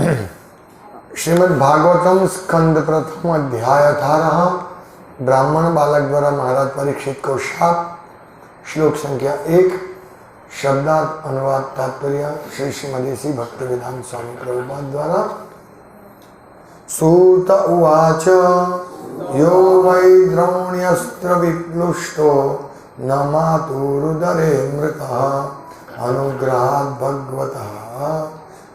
श्रीमद् भागवतम स्कंद प्रथम अध्याय 18 ब्राह्मण बालक द्वारा महाराज परीक्षित को शाप। श्लोक संख्या 1। शब्दार्थ अनुवाद तात्पर्य श्री श्रीमदेशी भक्तिवेदांत स्वामी प्रभुपाद द्वारा। सूत उवाच यो वै द्रोण्यस्त्र विप्लुष्टो न मातुरुदरे मृतः अनुग्रहात् भगवतः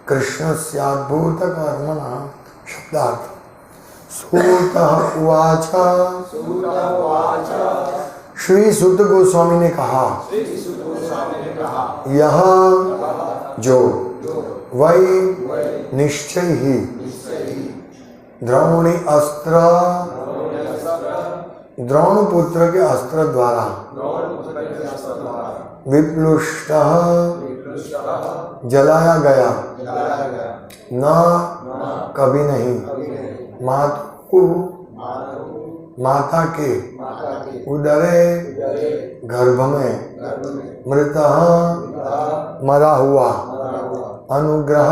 कृष्णस्याद्भुत कर्मणः। शब्दार्थ। सूतः उवाच, श्री सूत गोस्वामी ने कहा, यह जो वै निश्चय ही द्रोणी अस्त्र, द्रोण पुत्र के अस्त्र द्वारा विप्लुष्ट जलाया गया, न कभी नहीं, मातु माता के उदरे गर्भ में मृतः मरा हुआ, अनुग्रह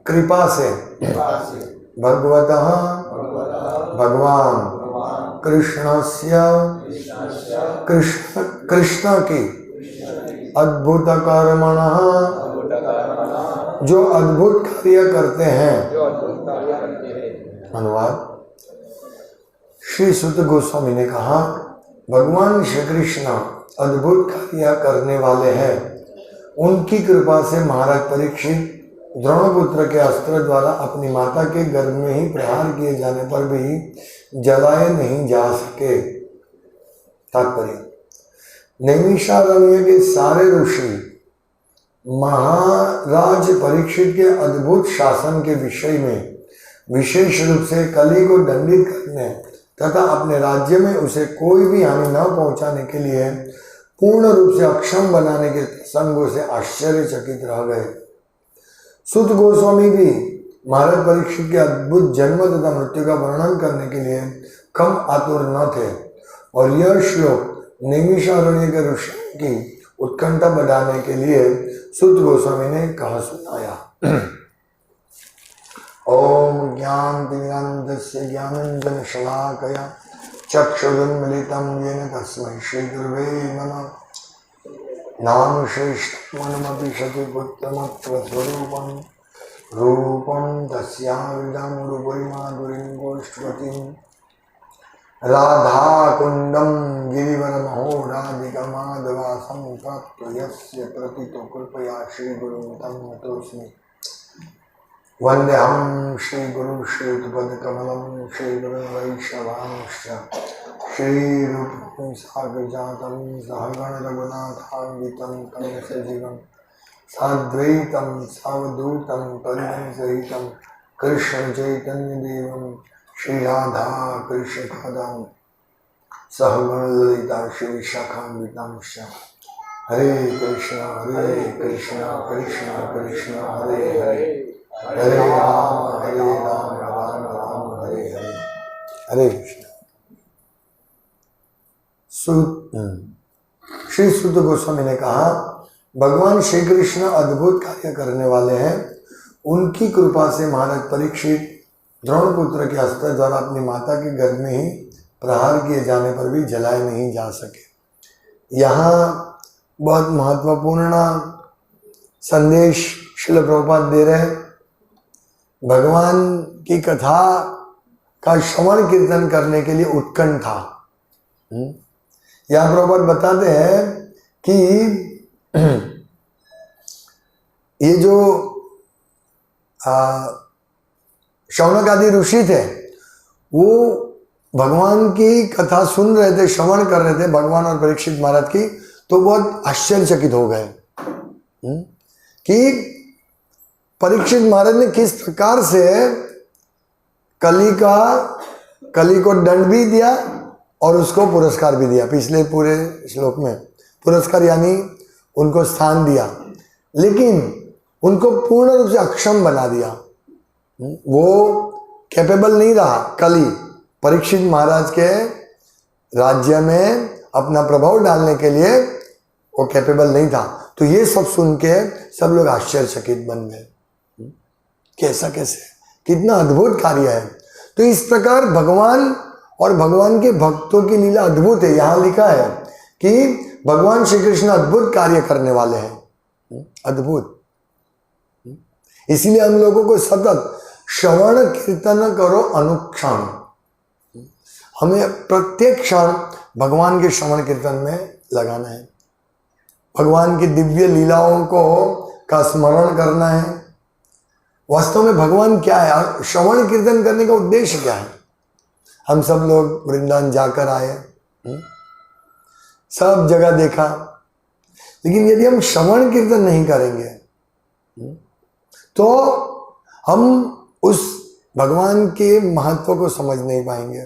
कृपा से भगवतः भगवान कृष्णस्य कृष्ण की अद्भुत कर्मणः जो अद्भुत कार्य करते हैं। अनुवाद। श्री सुत गोस्वामी ने कहा, भगवान श्री कृष्ण अद्भुत कार्य करने वाले हैं। उनकी कृपा से महाराज परीक्षित द्रोणपुत्र के अस्त्र द्वारा अपनी माता के गर्भ में ही प्रहार किए जाने पर भी जलाए नहीं जा सके। तात्पर्य। नैमिषारण्य के सारे ऋषि महाराज परीक्षित के अद्भुत शासन के विषय में विशेष रूप से कली को दंडित करने तथा अपने राज्य में उसे कोई भी हानि न पहुंचाने के लिए पूर्ण रूप से अक्षम बनाने के प्रसंगों से आश्चर्यचकित रह गए। सुत गोस्वामी भी महाराज परीक्षित के अद्भुत जन्म तथा मृत्यु का वर्णन करने के लिए कम आतुर न थे, और यह श्लोक नैमिषारण्य के ऋषियों की उत्कंठा बढ़ाने के लिए सुत गोस्वामी ने कहा सुनाया। ओम ज्ञानतिमिरान्धस्य ज्ञानाञ्जनशलाकया चक्षुरुन्मीलितं येन तस्मै श्रीगुरवे नमः। नाम श्रेष्ठमनमपि शतिपुत्रमत्वस्वरूपं रूपं तस्याविदं रूपरिमाधुरीं गोष्ठवतीं राधाकुण्डं गिरिवरमहोराधिकमाधवासं प्राप्य यस्य प्रतितो कृपया श्रीगुरुं तं नतोऽस्मि। वन्देऽहं श्रीगुरुं श्रीयुतपदकमलं श्रीगुरुं वैष्णवांश्च श्रीरूपं साग्रजातं सहगण रघुनाथान्वितं तं सजीवं साद्वैतं सावधूतं परिजनसहितं कृष्ण चैतन्यदेवं श्रीराधा कृष्णपादां सहगण ललिता श्रीविशाखान्वितांश्च। हरे कृष्ण कृष्ण कृष्ण हरे हरे, हरे राम राम राम हरे हरे। हरे कृष्ण। श्री सुत गोस्वामी ने कहा, भगवान श्री कृष्ण अद्भुत कार्य करने वाले हैं। उनकी कृपा से महाराज परीक्षित द्रोणपुत्र के अस्त्र द्वारा अपनी माता के गर्भ में ही प्रहार किए जाने पर भी जलाए नहीं जा सके। यहाँ बहुत महत्वपूर्ण संदेश श्रील प्रभुपाद दे रहे हैं। भगवान की कथा का श्रवण कीर्तन करने के लिए उत्कंठा। यहाँ प्रभुपाद बताते हैं कि ये जो शौनक आदि ऋषि थे, वो भगवान की कथा सुन रहे थे, श्रवण कर रहे थे भगवान और परीक्षित महाराज की, तो बहुत आश्चर्यचकित हो गए कि परीक्षित महाराज ने किस प्रकार से कली को दंड भी दिया और उसको पुरस्कार भी दिया। पिछले पूरे श्लोक में पुरस्कार यानी उनको स्थान दिया, लेकिन उनको पूर्ण रूप से अक्षम बना दिया। वो कैपेबल नहीं रहा। कली परीक्षित महाराज के राज्य में अपना प्रभाव डालने के लिए वो कैपेबल नहीं था। तो ये सब सुन के सब लोग आश्चर्यचकित बन गए। कैसा कैसे, कितना अद्भुत कार्य है। तो इस प्रकार भगवान और भगवान के भक्तों की लीला अद्भुत है। यहाँ लिखा है कि भगवान श्री कृष्ण अद्भुत कार्य करने वाले हैं, अद्भुत। इसलिए हम लोगों को सतत श्रवण कीर्तन करो अनुक्षण, हमें प्रत्येक क्षण भगवान के श्रवण कीर्तन में लगाना है, भगवान की दिव्य लीलाओं को का स्मरण करना है। वास्तव में भगवान क्या है, श्रवण कीर्तन करने का उद्देश्य क्या है। हम सब लोग वृंदावन जाकर आए, सब जगह देखा, लेकिन यदि हम श्रवण कीर्तन नहीं करेंगे तो हम उस भगवान के महत्व को समझ नहीं पाएंगे,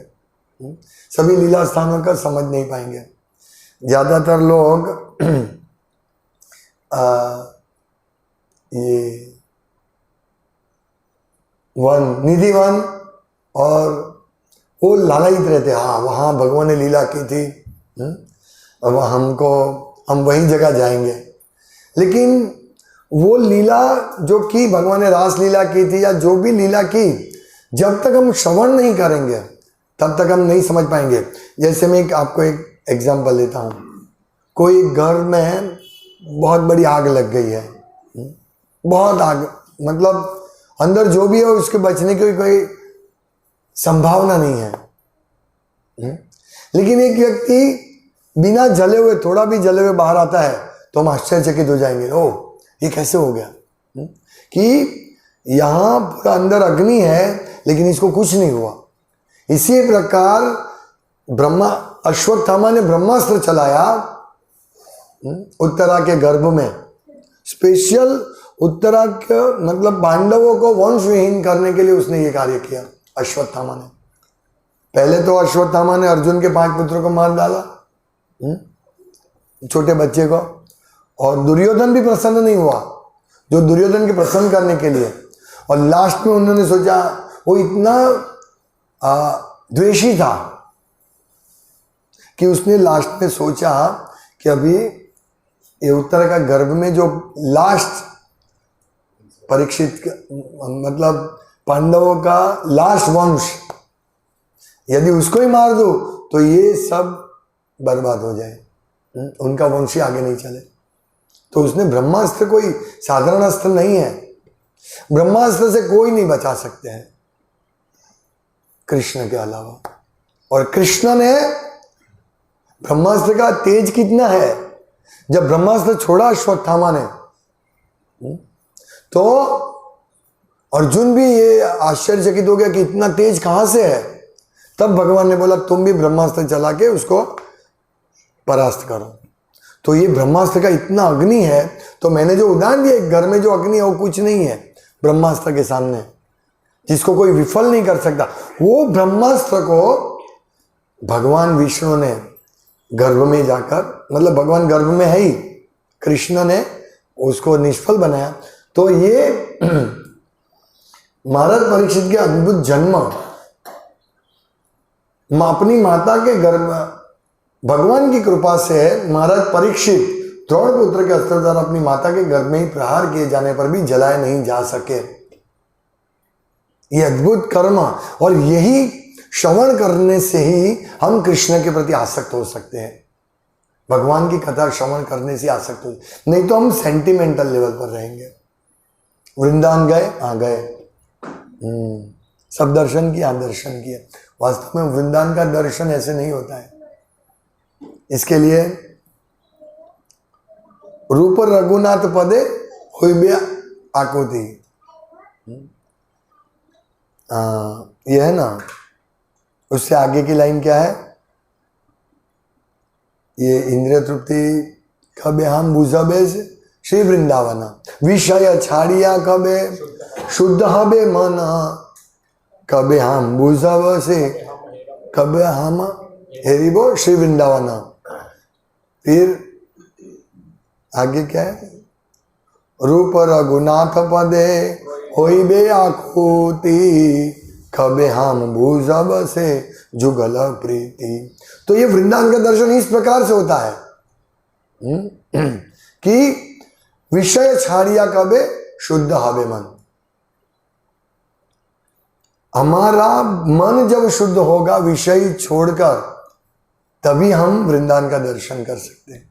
सभी लीला स्थानों का समझ नहीं पाएंगे। ज्यादातर लोग ये निधि वन और वो लालायित रहते, हाँ वहाँ भगवान ने लीला की थी, अब हम वही जगह जाएंगे। लेकिन वो लीला जो की भगवान ने रास लीला की थी या जो भी लीला की, जब तक हम श्रवण नहीं करेंगे तब तक हम नहीं समझ पाएंगे। जैसे मैं आपको एक एग्जांपल देता हूँ, कोई घर में बहुत बड़ी आग लग गई है, बहुत आग, मतलब अंदर जो भी है उसके बचने की कोई संभावना नहीं है। लेकिन एक व्यक्ति बिना जले हुए, थोड़ा भी जले हुए बाहर आता है तो हम आश्चर्यचकित हो जाएंगे, ओह ये कैसे हो गया, कि यहाँ पूरा अंदर अग्नि है लेकिन इसको कुछ नहीं हुआ। इसी प्रकार अश्वत्थामा ने ब्रह्मास्त्र चलाया उत्तरा के गर्भ में, स्पेशल उत्तरा के मतलब पांडवों को वंश विहीन करने के लिए उसने ये कार्य किया अश्वत्थामा ने। पहले तो अश्वत्थामा ने अर्जुन के 5 पुत्रों को मार डाला, छोटे बच्चे को, और दुर्योधन भी प्रसन्न नहीं हुआ, जो दुर्योधन के प्रसन्न करने के लिए, और लास्ट में उन्होंने सोचा, वो इतना द्वेषी था कि उसने लास्ट में सोचा कि अभी ये उत्तर का गर्भ में जो लास्ट परीक्षित मतलब पांडवों का लास्ट वंश, यदि उसको ही मार दो तो ये सब बर्बाद हो जाए, उनका वंश ही आगे नहीं चले। तो उसने ब्रह्मास्त्र, कोई साधारण अस्त्र नहीं है, ब्रह्मास्त्र से कोई नहीं बचा सकते हैं कृष्ण के अलावा। और कृष्ण ने, ब्रह्मास्त्र का तेज कितना है, जब ब्रह्मास्त्र छोड़ा अश्वत्थामा ने तो अर्जुन भी ये आश्चर्यचकित हो गया कि इतना तेज कहां से है। तब भगवान ने बोला तुम भी ब्रह्मास्त्र चला के उसको परास्त करो। तो ये ब्रह्मास्त्र का इतना अग्नि है, तो मैंने जो उदाहरण दिया, एक घर में जो अग्नि है वो कुछ नहीं है ब्रह्मास्त्र के सामने, जिसको कोई विफल नहीं कर सकता। वो ब्रह्मास्त्र को भगवान विष्णु ने गर्भ में जाकर, मतलब भगवान गर्भ में है ही, कृष्ण ने उसको निष्फल बनाया। तो ये महाराज परीक्षित के अद्भुत जन्म, अपनी माता के गर्भ, भगवान की कृपा से महाराज परीक्षित द्रोण पुत्र के अस्त्र द्वारा अपनी माता के गर्भ में ही प्रहार किए जाने पर भी जलाए नहीं जा सके। ये अद्भुत कर्म, और यही श्रवण करने से ही हम कृष्ण के प्रति आसक्त हो सकते हैं। भगवान की कथा श्रवण करने से आसक्त हो, नहीं तो हम सेंटिमेंटल लेवल पर रहेंगे। वृंदावन गए, हाँ गए, सब दर्शन किया, दर्शन किए। वास्तव में वृंदावन का दर्शन ऐसे नहीं होता है। इसके लिए रूप रघुनाथ पदे हुई आकुति, यह है ना। उससे आगे की लाइन क्या है, ये इंद्रिय तृप्ति कबे हम बुझबे श्री वृंदावन, विषय छाड़िया कबे शुद्ध हबे मन, कबे हम बुझब से कबे हम हेरिबो श्री वृंदावन। फिर आगे क्या है, रूप रघुनाथ पदे होइबे आकुति, कबे हम भूजब से जुगल प्रीति। तो ये वृंदावन का दर्शन इस प्रकार से होता है कि विषय छाड़िया कबे शुद्ध हवे मन। हमारा मन जब शुद्ध होगा विषय छोड़कर, तभी हम वृंदावन का दर्शन कर सकते हैं।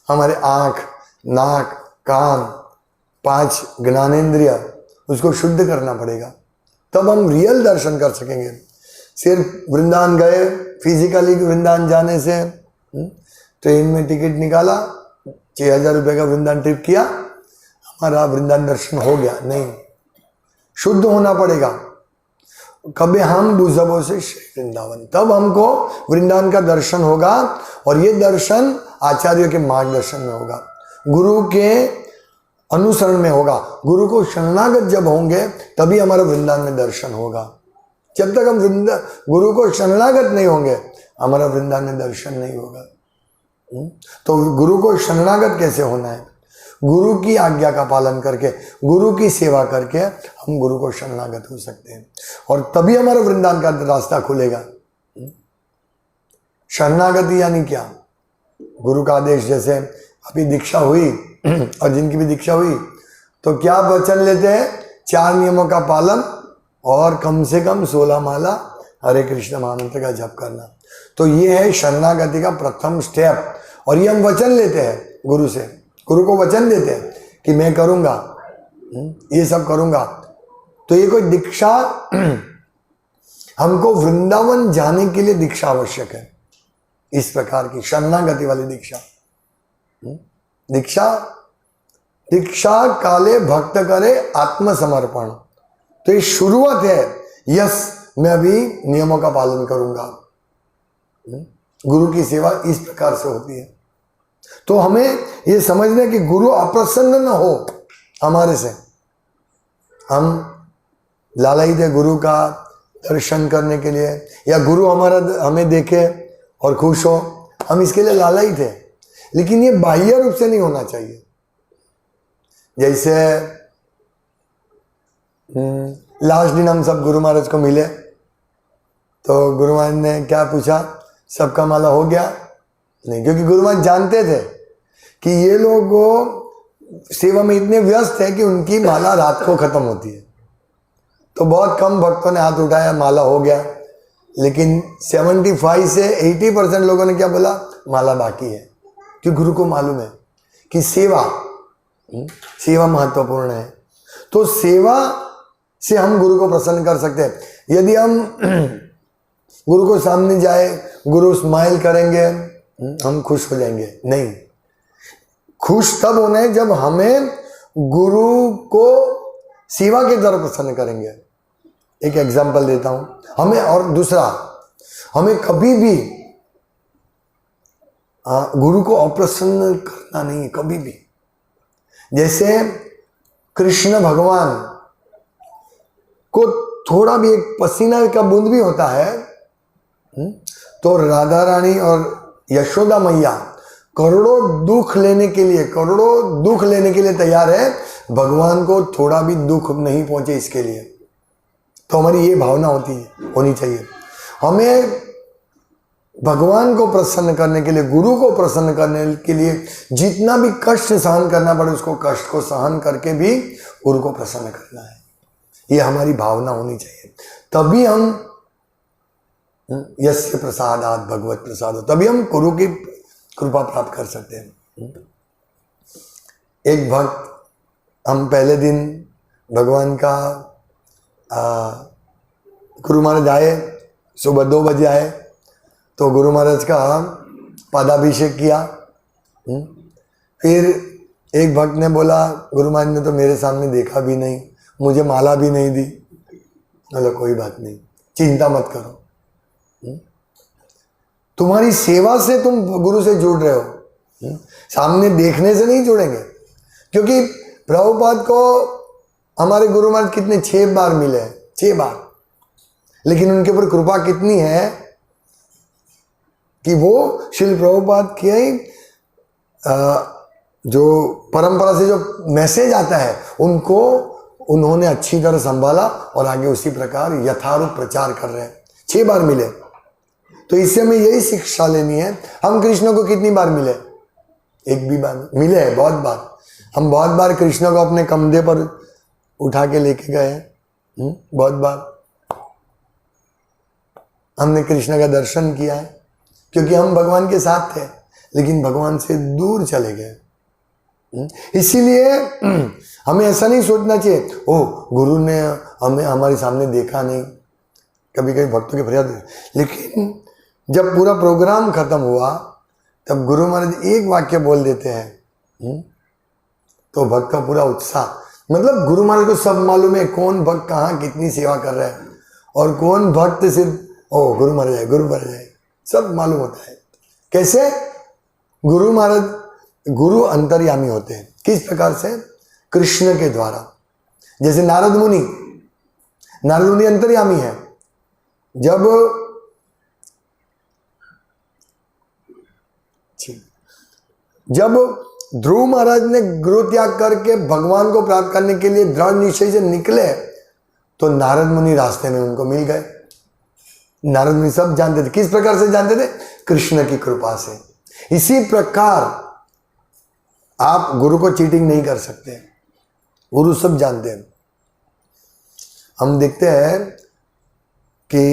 हमारे आंख, नाक, कान, 5 ज्ञानेंद्रिय, उसको शुद्ध करना पड़ेगा, तब हम रियल दर्शन कर सकेंगे। सिर्फ वृंदावन गए, फिजिकली वृंदावन जाने से, ट्रेन में टिकट निकाला, 6,000 रुपये का वृंदावन ट्रिप किया, हमारा वृंदावन दर्शन हो गया? नहीं, शुद्ध होना पड़ेगा। कभी हम बुझबो से श्री वृंदावन, तब हमको वृंदावन का दर्शन होगा। और ये दर्शन आचार्यों के मार्गदर्शन में होगा, गुरु के अनुसरण में होगा। गुरु को शरणागत जब होंगे तभी हमारा वृंदावन में दर्शन होगा। जब तक हम गुरु को शरणागत नहीं होंगे, हमारा वृंदावन में दर्शन नहीं होगा। तो गुरु को शरणागत कैसे होना है? गुरु की आज्ञा का पालन करके, गुरु की सेवा करके हम गुरु को शरणागत हो सकते हैं, और तभी हमारा वृंदावन का रास्ता खुलेगा। शरणागति यानी क्या? गुरु का आदेश, जैसे अभी दीक्षा हुई और जिनकी भी दीक्षा हुई तो क्या वचन लेते हैं? 4 नियमों का पालन और कम से कम 16 माला हरे कृष्ण महामंत्र का जप करना। तो ये है शरणागति का प्रथम स्टेप। और ये हम वचन लेते हैं गुरु से, गुरु को वचन देते हैं कि मैं करूँगा, ये सब करूँगा। तो ये कोई दीक्षा, हमको वृंदावन जाने के लिए दीक्षा आवश्यक है, इस प्रकार की शरणागति वाली दीक्षा। दीक्षा काले भक्त करे आत्मसमर्पण। तो ये शुरुआत है, यस मैं अभी नियमों का पालन करूंगा। गुरु की सेवा इस प्रकार से होती है। तो हमें ये समझना कि गुरु अप्रसन्न न हो हमारे से। हम लालयित है गुरु का दर्शन करने के लिए, या गुरु हमें देखे और खुश हो, हम इसके लिए लालयित है। लेकिन ये बाह्य रूप से नहीं होना चाहिए। जैसे लास्ट दिन हम सब गुरु महाराज को मिले, तो गुरु महाराज ने क्या पूछा? सबका माला हो गया? नहीं, क्योंकि गुरु महाराज जानते थे कि ये लोग सेवा में इतने व्यस्त है कि उनकी माला रात को खत्म होती है। तो बहुत कम भक्तों ने हाथ उठाया, माला हो गया। लेकिन 75 से 80% लोगों ने क्या बोला? माला बाकी है। क्योंकि गुरु को मालूम है कि सेवा महत्वपूर्ण है। तो सेवा से हम गुरु को प्रसन्न कर सकते हैं। यदि हम गुरु को सामने जाए, गुरु स्माइल करेंगे, हम खुश हो जाएंगे? नहीं, खुश तब होना है जब हमें गुरु को सेवा के द्वारा प्रसन्न करेंगे। एक एग्जांपल देता हूं हमें। और दूसरा, हमें कभी भी गुरु को अप्रसन्न करना नहीं है, कभी भी। जैसे कृष्ण भगवान को थोड़ा भी एक पसीना का बूंद भी होता है तो राधा रानी और यशोदा मैया करोड़ों दुख लेने के लिए तैयार है, भगवान को थोड़ा भी दुख नहीं पहुंचे इसके लिए। तो हमारी ये भावना होनी चाहिए। हमें भगवान को प्रसन्न करने के लिए, गुरु को प्रसन्न करने के लिए जितना भी कष्ट सहन करना पड़े, उसको कष्ट को सहन करके भी गुरु को प्रसन्न करना है। ये हमारी भावना होनी चाहिए। तभी हम यस्य प्रसादात भगवत प्रसाद, तभी हम गुरु की कृपा प्राप्त कर सकते हैं। एक भक्त, हम पहले दिन भगवान का गुरु महाराज आए, सुबह 2 बजे आए, तो गुरु महाराज का पादाभिषेक किया। फिर एक भक्त ने बोला, गुरु महाराज ने तो मेरे सामने देखा भी नहीं, मुझे माला भी नहीं दी। बोला कोई बात नहीं, चिंता मत करो, तुम्हारी सेवा से तुम गुरु से जुड़ रहे हो, सामने देखने से नहीं जुड़ेंगे। क्योंकि प्रभुपाद को हमारे गुरु महाराज कितने 6 बार मिले, 6 बार, लेकिन उनके ऊपर कृपा कितनी है कि वो श्रील प्रभुपाद की जो परंपरा से जो मैसेज आता है उनको उन्होंने अच्छी तरह संभाला और आगे उसी प्रकार यथारूप प्रचार कर रहे हैं। 6 बार मिले। तो इससे हमें यही शिक्षा लेनी है। हम कृष्ण को कितनी बार मिले? एक भी बार मिले हैं, बहुत बार। हम बहुत बार कृष्ण को अपने कंधे पर उठा के लेके गए हैं, बहुत बार। हमने कृष्ण का दर्शन किया है, क्योंकि हम भगवान के साथ थे, लेकिन भगवान से दूर चले गए। इसीलिए हमें ऐसा नहीं सोचना चाहिए, ओ गुरु ने हमें हमारे सामने देखा नहीं। कभी कभी भक्तों की फरियाद, लेकिन जब पूरा प्रोग्राम खत्म हुआ तब गुरु महाराज एक वाक्य बोल देते हैं, तो भक्त का पूरा उत्साह, मतलब गुरु महाराज को सब मालूम है कौन भक्त कहाँ कितनी सेवा कर रहा है, और कौन भक्त सिर्फ ओ गुरु महाराज है, गुरु महाराज है, सब मालूम होता है। कैसे? गुरु महाराज, गुरु अंतर्यामी होते हैं। किस प्रकार से? कृष्ण के द्वारा। जैसे नारद मुनि अंतर्यामी है। जब ध्रुव महाराज ने गुरु त्याग करके भगवान को प्राप्त करने के लिए दृढ़ निश्चय से निकले, तो नारद मुनि रास्ते में उनको मिल गए। नारद मुनि सब जानते थे। किस प्रकार से जानते थे? कृष्ण की कृपा से। इसी प्रकार आप गुरु को चीटिंग नहीं कर सकते, गुरु सब जानते हैं। हम देखते हैं कि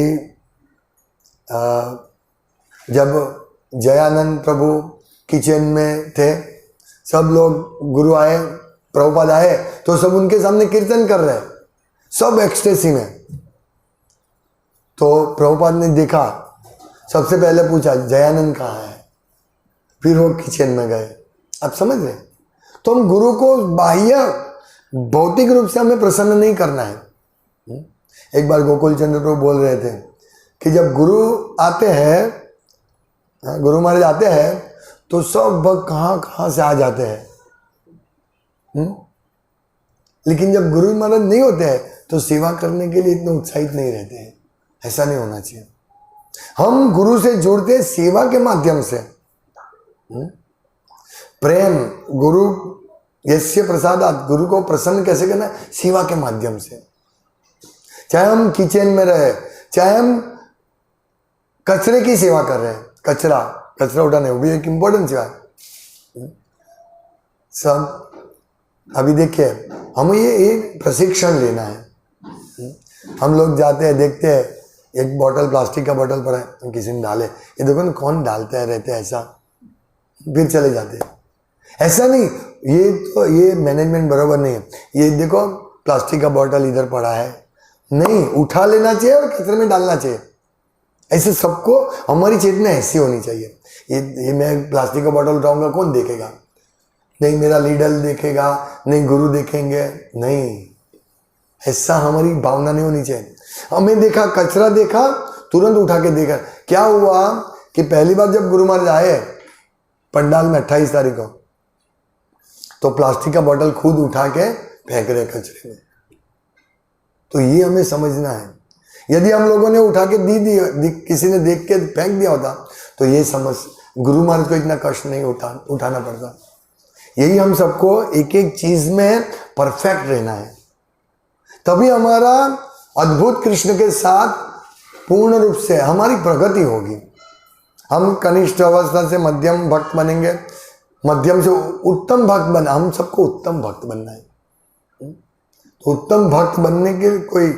जब जयानंद प्रभु किचन में थे, सब लोग गुरु आए, प्रभुपाद आए, तो सब उनके सामने कीर्तन कर रहे हैं, सब एक्सटेसी में। तो प्रभुपाद ने देखा, सबसे पहले पूछा जयानंद कहाँ है, फिर वो किचन में गए। आप समझ रहे? तो हम गुरु को बाह्य भौतिक रूप से हमें प्रसन्न नहीं करना है। एक बार गोकुल चंद्र प्रभु बोल रहे थे कि जब गुरु आते हैं, गुरु महाराज आते हैं, तो सब भक्त कहाँ कहाँ से आ जाते हैं, लेकिन जब गुरु महाराज नहीं होते हैं तो सेवा करने के लिए इतने उत्साहित नहीं रहते हैं। ऐसा नहीं होना चाहिए। हम गुरु से जुड़ते सेवा के माध्यम से। प्रेम गुरु यस्य प्रसादात, गुरु को प्रसन्न कैसे करना है? सेवा के माध्यम से। चाहे हम किचन में रहे, चाहे हम कचरे की सेवा कर रहे हैं, कचरा उठाने, वो भी एक इंपॉर्टेंट सेवा है। सब अभी देखिए, हमें ये प्रशिक्षण लेना है। हम लोग जाते हैं, देखते हैं एक बॉटल, प्लास्टिक का बॉटल पड़ा है, हम किसी ने डाले, ये देखो ना कौन डालता है, रहते हैं ऐसा, फिर चले जाते हैं। ऐसा नहीं, ये मैनेजमेंट बराबर नहीं है। ये देखो प्लास्टिक का बॉटल इधर पड़ा है, नहीं, उठा लेना चाहिए और कचरे में डालना चाहिए। ऐसे सबको, हमारी चेतना ऐसी होनी चाहिए। ये मैं प्लास्टिक का बॉटल उठाऊंगा, कौन देखेगा? नहीं मेरा लीडर देखेगा, नहीं गुरु देखेंगे, नहीं, ऐसा हमारी भावना नहीं होनी चाहिए। हमें देखा, कचरा देखा, तुरंत उठा के देखा। क्या हुआ कि पहली बार जब गुरु महाराज आए पंडाल में 28 तारीख को, तो प्लास्टिक का बॉटल खुद उठा के फेंक रहे कचरे में। तो ये हमें समझना है। यदि हम लोगों ने उठा के किसी ने देख के फेंक दिया होता, तो ये समझ गुरु महाराज को इतना कष्ट नहीं उठाना पड़ता। यही हम सबको एक एक चीज में परफेक्ट रहना है, तभी हमारा अद्भुत कृष्ण के साथ पूर्ण रूप से हमारी प्रगति होगी। हम कनिष्ठ अवस्था से मध्यम भक्त बनेंगे, मध्यम से उत्तम भक्त बना। हम सबको उत्तम भक्त बनना है। तो उत्तम भक्त बनने के लिए कोई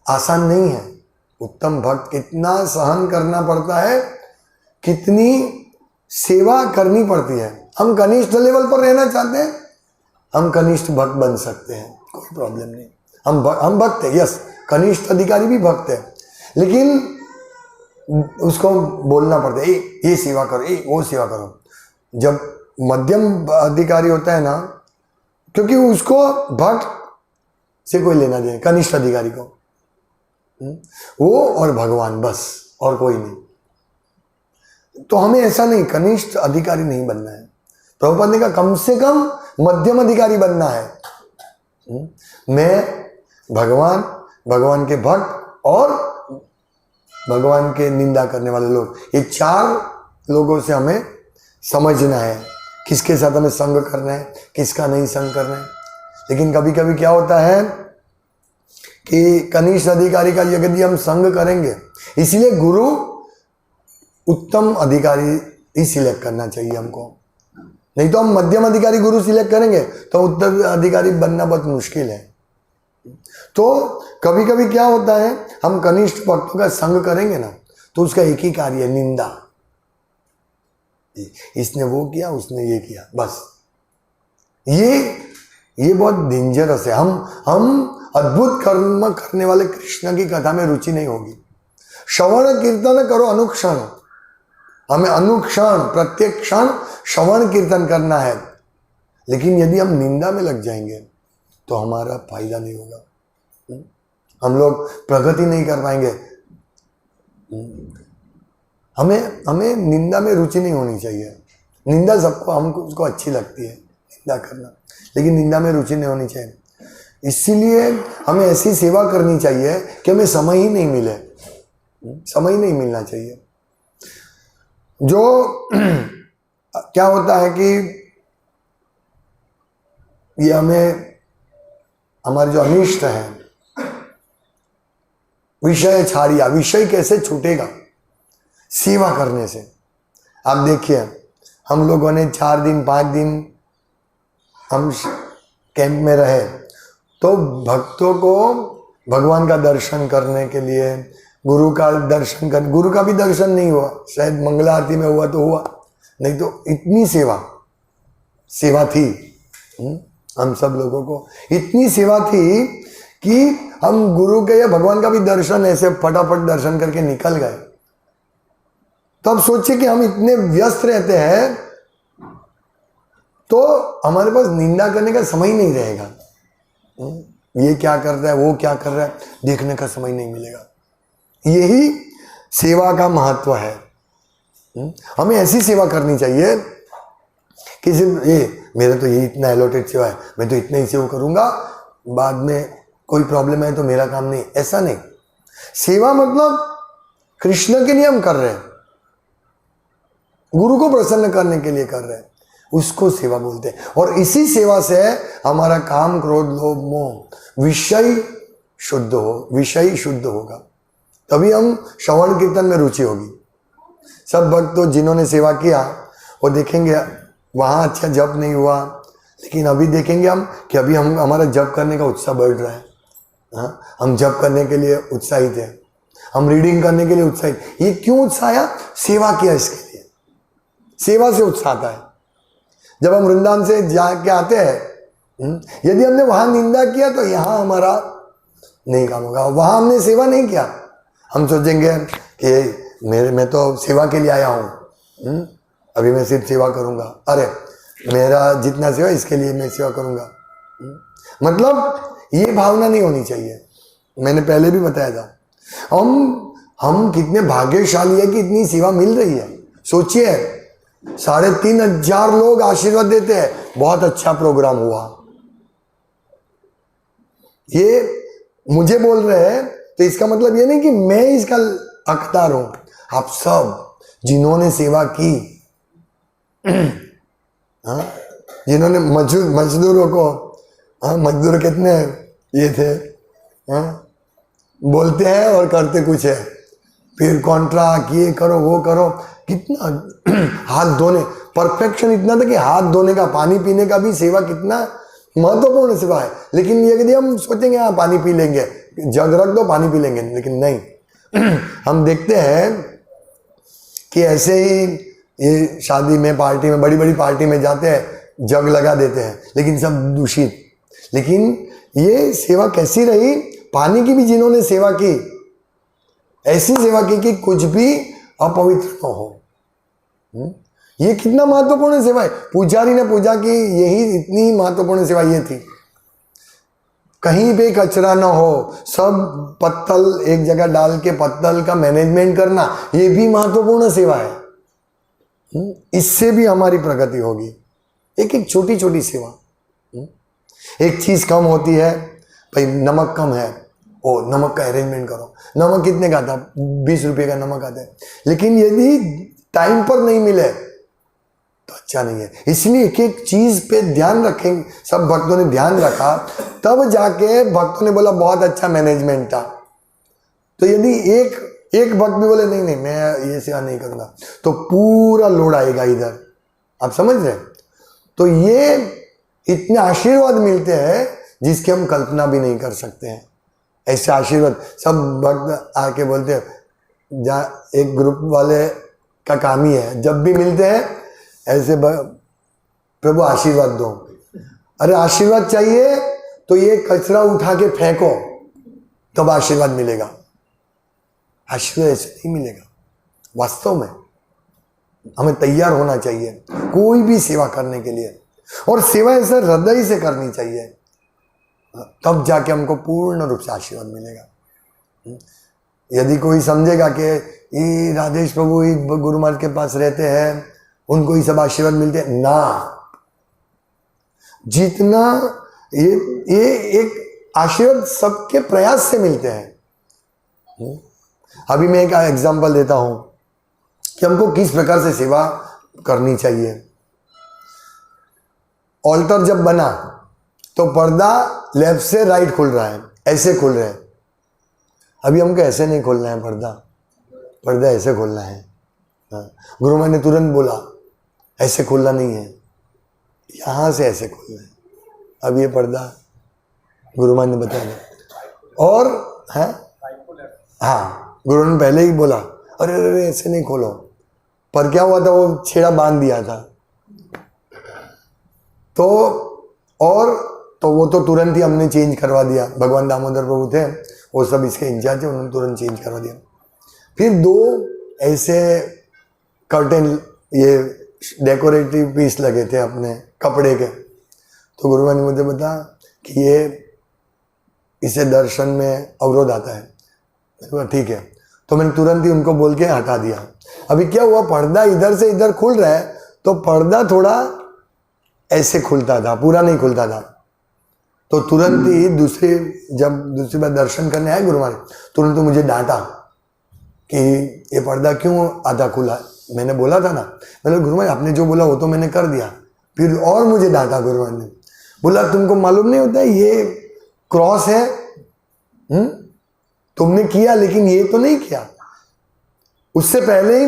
आसान नहीं है। उत्तम भक्त कितना सहन करना पड़ता है, कितनी सेवा करनी पड़ती है। हम कनिष्ठ लेवल पर रहना चाहते हैं, हम कनिष्ठ भक्त बन सकते हैं, कोई प्रॉब्लम नहीं। हम भक्त है, यस, कनिष्ठ अधिकारी भी भक्त है, लेकिन उसको बोलना पड़ता है, ये सेवा करो, वो सेवा करो। जब मध्यम अधिकारी होता है ना, क्योंकि उसको भक्त से कोई लेना देना, कनिष्ठ अधिकारी को वो और भगवान, बस, और कोई नहीं। तो हमें ऐसा नहीं, कनिष्ठ अधिकारी नहीं बनना है। प्रभुपाद ने कहा कम से कम मध्यम अधिकारी बनना है। मैं भगवान के भक्त और भगवान के निंदा करने वाले लोग, ये चार लोगों से हमें समझना है किसके साथ हमें संग करना है, किसका नहीं संग करना है। लेकिन कभी कभी क्या होता है कि कनिष्ठ अधिकारी का यदि हम संग करेंगे, इसलिए गुरु उत्तम अधिकारी ही सिलेक्ट करना चाहिए हमको। नहीं तो हम मध्यम अधिकारी गुरु सिलेक्ट करेंगे तो उत्तम अधिकारी बनना बहुत मुश्किल है। तो कभी कभी क्या होता है, हम कनिष्ठ भक्तों का संग करेंगे ना, तो उसका एक ही कार्य है, निंदा। इसने वो किया, उसने ये किया, बस। ये बहुत डेंजरस है। हम अद्भुत कर्म करने वाले कृष्ण की कथा में रुचि नहीं होगी। श्रवण कीर्तन करो अनुक्षण, हमें अनुक्षण प्रत्येक क्षण श्रवण कीर्तन करना है। लेकिन यदि हम निंदा में लग जाएंगे तो हमारा फायदा नहीं होगा, हम लोग प्रगति नहीं कर पाएंगे। हमें निंदा में रुचि नहीं होनी चाहिए। निंदा सबको, हमको उसको अच्छी लगती है निंदा करना, लेकिन निंदा में रुचि नहीं होनी चाहिए। इसीलिए हमें ऐसी सेवा करनी चाहिए कि हमें समय ही नहीं मिले, समय ही नहीं मिलना चाहिए। जो क्या होता है कि ये हमारे जो अनिष्ट है, विषय छाड़िया, विषय कैसे छूटेगा? सेवा करने से। आप देखिए, हम लोगों ने 4 दिन 5 दिन हम कैंप में रहे, तो भक्तों को भगवान का दर्शन करने के लिए, गुरु का दर्शन कर, गुरु का भी दर्शन नहीं हुआ, शायद मंगला आरती में हुआ तो हुआ, नहीं तो इतनी सेवा थी। हम सब लोगों को इतनी सेवा थी कि हम गुरु के या भगवान का भी दर्शन ऐसे फटाफट दर्शन करके निकल गए। तो अब सोचिए कि हम इतने व्यस्त रहते हैं तो हमारे पास निंदा करने का समय नहीं रहेगा। ये क्या कर रहा है, वो क्या कर रहा है, देखने का समय नहीं मिलेगा। यही सेवा का महत्व है। हमें ऐसी सेवा करनी चाहिए कि सिर्फ ये मेरा तो ये इतना एलोटेड सेवा है, मैं तो इतना ही सेवा करूंगा, बाद में कोई प्रॉब्लम है तो मेरा काम नहीं, ऐसा नहीं। सेवा मतलब कृष्ण के लिए हम कर रहे हैं, गुरु को प्रसन्न करने के लिए कर रहे हैं, उसको सेवा बोलते हैं। और इसी सेवा से हमारा काम, क्रोध, लोभ, मोह, विषय शुद्ध होगा, तभी हम श्रवण कीर्तन में रुचि होगी। सब भक्त तो जिन्होंने सेवा किया वो देखेंगे वहाँ अच्छा जप नहीं हुआ, लेकिन अभी देखेंगे हम कि अभी हमारा जप करने का उत्साह बढ़ रहा है। हाँ, हम जप करने के लिए उत्साहित है, हम रीडिंग करने के लिए उत्साहित। ये क्यों उत्साह आया? सेवा किया, इसके लिए सेवा से उत्साह आता है। जब हम वृंदावन से जाके आते हैं, यदि हमने वहाँ निंदा किया तो यहाँ हमारा नहीं काम होगा। वहाँ हमने सेवा नहीं किया, हम सोचेंगे कि मैं तो सेवा के लिए आया हूँ, अभी मैं सिर्फ सेवा करूँगा, अरे मेरा जितना सेवा इसके लिए मैं सेवा करूँगा। मतलब ये भावना नहीं होनी चाहिए। मैंने पहले भी बताया था, हम कितने भाग्यशाली है कि इतनी सेवा मिल रही है। सोचिए, 3,500 लोग आशीर्वाद देते हैं, बहुत अच्छा प्रोग्राम हुआ। ये मुझे बोल रहे हैं तो इसका मतलब ये नहीं कि मैं इसका हकदार हूं। आप सब जिन्होंने सेवा की, हाँ, जिन्होंने मजदूरों को, हाँ, मजदूर कितने ये थे, हाँ, बोलते हैं और करते कुछ है, फिर कॉन्ट्रैक्ट, ये करो वो करो, कितना हाथ धोने, परफेक्शन इतना था कि हाथ धोने का, पानी पीने का भी सेवा कितना महत्वपूर्ण सेवा है। लेकिन ये यदि हम सोचेंगे हाँ पानी पी लेंगे, जग रख दो पानी पी लेंगे, लेकिन नहीं। हम देखते हैं कि ऐसे ही ये शादी में, पार्टी में, बड़ी बड़ी पार्टी में जाते हैं, जग लगा देते हैं, लेकिन सब दूषित। लेकिन ये सेवा कैसी रही? पानी की भी जिन्होंने सेवा की, ऐसी सेवा की कि कुछ भी अपवित्र न हो। ये कितना महत्वपूर्ण सेवा है। पुजारी ने पूजा की, यही इतनी महत्वपूर्ण सेवा ये थी। कहीं पे कचरा ना हो, सब पत्तल एक जगह डाल के पत्तल का मैनेजमेंट करना, ये भी महत्वपूर्ण सेवा है। इससे भी हमारी प्रगति होगी। एक एक छोटी छोटी सेवा। एक चीज कम होती है, भाई नमक कम है, ओ नमक का अरेंजमेंट करो। नमक कितने का आता? 20 रुपये का नमक आता है, लेकिन यदि टाइम पर नहीं मिले तो अच्छा नहीं है। इसलिए एक एक चीज पे ध्यान रखेंगे। सब भक्तों ने ध्यान रखा, तब जाके भक्तों ने बोला बहुत अच्छा मैनेजमेंट था। तो यदि एक भक्त भी बोले नहीं मैं ये सेवा नहीं करूंगा, तो पूरा लोड आएगा इधर। आप समझ रहे? तो ये इतने आशीर्वाद मिलते हैं जिसकी हम कल्पना भी नहीं कर सकते हैं। ऐसे आशीर्वाद सब भक्त आके बोलते हैं, जहाँ एक ग्रुप वाले का काम ही है, जब भी मिलते हैं ऐसे प्रभु आशीर्वाद दो। अरे आशीर्वाद चाहिए तो ये कचरा उठा के फेंको, तब आशीर्वाद मिलेगा। आशीर्वाद ऐसे नहीं मिलेगा। वास्तव में हमें तैयार होना चाहिए कोई भी सेवा करने के लिए, और सेवा ऐसे हृदय से करनी चाहिए, तब जाके हमको पूर्ण रूप से आशीर्वाद मिलेगा। यदि कोई समझेगा कि ये राधेश प्रभु ही गुरु महाराज के पास रहते हैं, उनको ही सब आशीर्वाद मिलते हैं, ना। जितना ये एक आशीर्वाद सबके प्रयास से मिलते हैं। अभी मैं एक एग्जांपल देता हूं कि हमको किस प्रकार से सेवा करनी चाहिए। ऑल्टर जब बना तो पर्दा लेफ्ट से राइट खुल रहा है, ऐसे खुल रहे हैं। अभी हमको ऐसे नहीं खोलना है, पर्दा ऐसे खोलना है। गुरु महाराज ने तुरंत बोला ऐसे खोलना नहीं है, यहां से ऐसे खोलना है। अब ये पर्दा गुरु महाराज ने बताया, और है हाँ, गुरु ने पहले ही बोला अरे अरे ऐसे नहीं खोलो, पर क्या हुआ था, वो छेड़ा बांध दिया था। तो वो तो तुरंत ही हमने चेंज करवा दिया। भगवान दामोदर प्रभु थे, वो सब इसके इंचार्ज है, उन्होंने तुरंत चेंज करवा दिया। फिर 2 ऐसे कर्टेन, ये डेकोरेटिव पीस लगे थे अपने कपड़े के। तो गुरु ने मुझे बताया कि ये इसे दर्शन में अवरोध आता है। मैंने कहा ठीक है, तो मैंने तुरंत ही उनको बोल के हटा दिया। अभी क्या हुआ, पर्दा इधर से इधर खुल रहा है, तो पर्दा थोड़ा ऐसे खुलता था, पूरा नहीं खुलता था। तो तुरंत ही जब दूसरी बार दर्शन करने आए गुरु महाराज, तुरंत तो मुझे डांटा कि ये पर्दा क्यों आधा खुला। मैंने बोला था ना, मैंने गुरु महाराज आपने जो बोला वो तो मैंने कर दिया। फिर और मुझे डांटा गुरु महाराज ने, बोला तुमको मालूम नहीं होता ये क्रॉस है, तुमने किया लेकिन ये तो नहीं किया। उससे पहले ही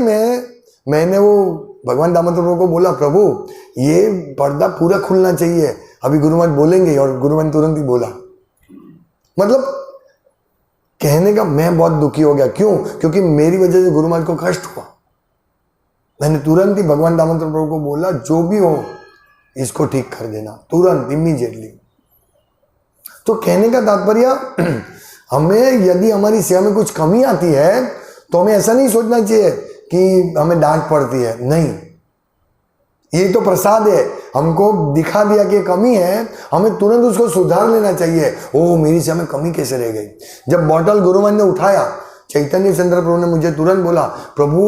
मैंने वो भगवान दामोदर प्रभु को बोला, प्रभु ये पर्दा पूरा खुलना चाहिए, अभी गुरु महाराज बोलेंगे, और गुरु महाराज तुरंत ही बोला। मतलब कहने का मैं बहुत दुखी हो गया। क्यों? क्योंकि मेरी वजह से गुरु महाराज को कष्ट हुआ। मैंने तुरंत ही भगवान दामोदर प्रभु को बोला, जो भी हो इसको ठीक कर देना, तुरंत इमीडिएटली। तो कहने का तात्पर्य, हमें यदि हमारी सेवा में कुछ कमी आती है तो हमें ऐसा नहीं सोचना चाहिए कि हमें डांट पड़ती है। नहीं, ये तो प्रसाद है, हमको दिखा दिया कि कमी है, हमें तुरंत उसको सुधार लेना चाहिए। ओ मेरी सेवा में कमी कैसे रह गई। जब बॉटल गुरु महाराज ने उठाया, चैतन्य चंद्र प्रभु ने मुझे तुरंत बोला, प्रभु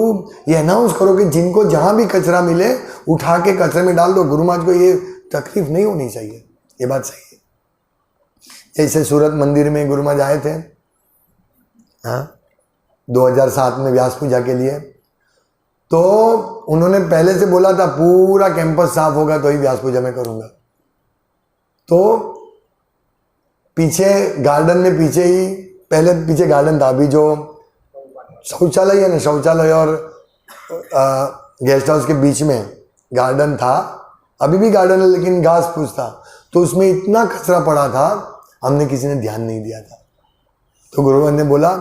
ये अनाउंस करो कि जिनको जहां भी कचरा मिले उठा के कचरे में डाल दो। गुरु महाराज को ये तकलीफ नहीं होनी चाहिए। ये बात सही है। जैसे सूरत मंदिर में गुरु महाराज आए थे, हाँ 2007 में व्यास पूजा के लिए, तो उन्होंने पहले से बोला था पूरा कैंपस साफ होगा तो ही व्यास पूजा में करूंगा। तो पीछे गार्डन में पहले पीछे गार्डन था, अभी जो शौचालय है ना, शौचालय और गेस्ट हाउस के बीच में गार्डन था, अभी भी गार्डन है लेकिन घास फूस था। तो उसमें इतना कचरा पड़ा था, हमने किसी ने ध्यान नहीं दिया था। तो गुरु महाराज ने बोला,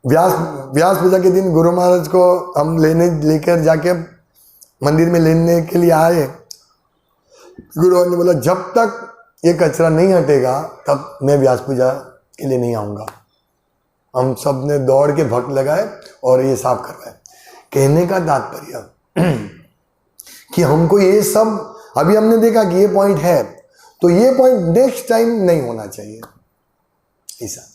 व्यास पूजा के दिन गुरु महाराज को हम लेकर जाके मंदिर में लेने के लिए आए। गुरु महाराज ने बोला, जब तक ये कचरा नहीं हटेगा तब मैं व्यास पूजा के लिए नहीं आऊँगा। हम सब ने दौड़ के भक्त लगाए और ये साफ करवाए। कहने का तात्पर्य कि हमको ये सब, अभी हमने देखा कि ये पॉइंट है, तो ये पॉइंट नेक्स्ट टाइम नहीं होना चाहिए ऐसा।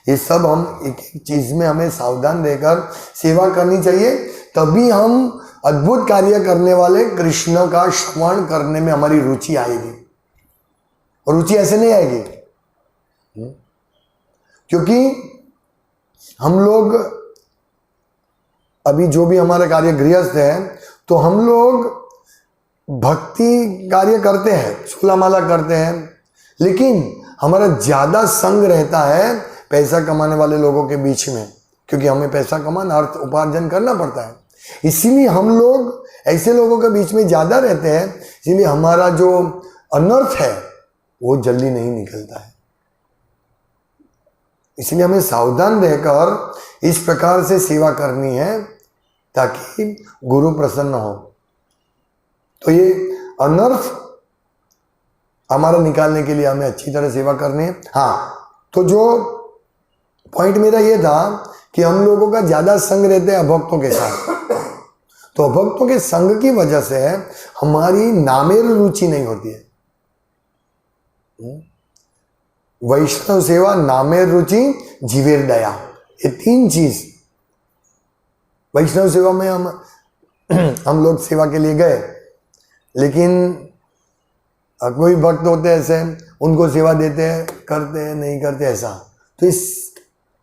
ये सब हम एक एक चीज में हमें सावधान रहकर सेवा करनी चाहिए, तभी हम अद्भुत कार्य करने वाले कृष्ण का श्रवण करने में हमारी रुचि आएगी। और रुचि ऐसे नहीं आएगी क्योंकि हम लोग अभी जो भी हमारा कार्य गृहस्थ है, तो हम लोग भक्ति कार्य करते हैं, सोला माला करते हैं, लेकिन हमारा ज्यादा संग रहता है पैसा कमाने वाले लोगों के बीच में, क्योंकि हमें पैसा कमाना, अर्थ उपार्जन करना पड़ता है। इसीलिए हम लोग ऐसे लोगों के बीच में ज्यादा रहते हैं, इसीलिए हमारा जो अनर्थ है वो जल्दी नहीं निकलता है। इसलिए हमें सावधान रहकर इस प्रकार से सेवा करनी है ताकि गुरु प्रसन्न हो। तो ये अनर्थ हमारा निकालने के लिए हमें अच्छी तरह सेवा करनी है। हाँ, तो जो पॉइंट मेरा ये था कि हम लोगों का ज्यादा संग रहते हैं अभक्तों के साथ, तो अभक्तों के संग की वजह से हमारी नामेर रुचि नहीं होती है। वैष्णव सेवा, नामेर रुचि, जीवेर दया, ये 3 चीज। वैष्णव सेवा में हम लोग सेवा के लिए गए, लेकिन कोई भक्त होते हैं ऐसे, उनको सेवा देते हैं, करते हैं, नहीं करते, ऐसा। तो इस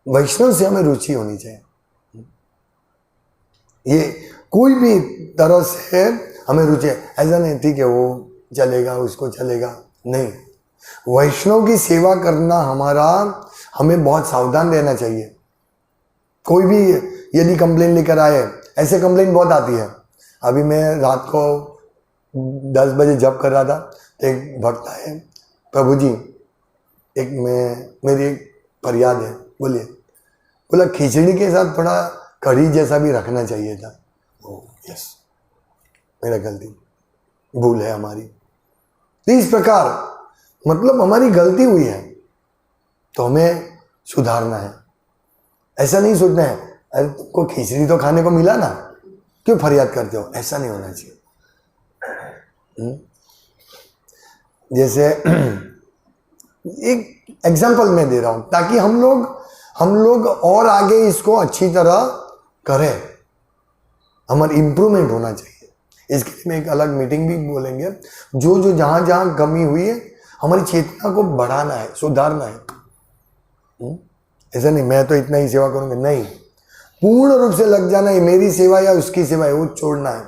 वैष्णव सेवा में रुचि होनी चाहिए। ये कोई भी तरह से हमें रुचि है, ऐसा नहीं ठीक है वो चलेगा उसको चलेगा, नहीं। वैष्णव की सेवा करना हमें बहुत सावधान रहना चाहिए। कोई भी यदि कंप्लेन लेकर आए, ऐसे कंप्लेन बहुत आती है। अभी मैं रात को 10 बजे जप कर रहा था, तो एक भक्त आए, प्रभु जी मेरी एक फरियाद है। बोलिए। बोला खिचड़ी के साथ थोड़ा कढ़ी जैसा भी रखना चाहिए था। ओ यस, मेरा गलती, भूल है हमारी। तो इस प्रकार मतलब हमारी गलती हुई है तो हमें सुधारना है। ऐसा नहीं सोचना है अरे तुमको खिचड़ी तो खाने को मिला ना, क्यों फरियाद करते हो, ऐसा नहीं होना चाहिए। जैसे एक एग्जांपल मैं दे रहा हूं ताकि हम लोग और आगे इसको अच्छी तरह करें, हमारा इंप्रूवमेंट होना चाहिए। इसके लिए मैं एक अलग मीटिंग भी बोलेंगे। जो जहां जहां कमी हुई है हमारी चेतना को बढ़ाना है, सुधारना है। ऐसा नहीं मैं तो इतना ही सेवा करूंगा, नहीं, पूर्ण रूप से लग जाना है। मेरी सेवा या उसकी सेवा है वो छोड़ना है।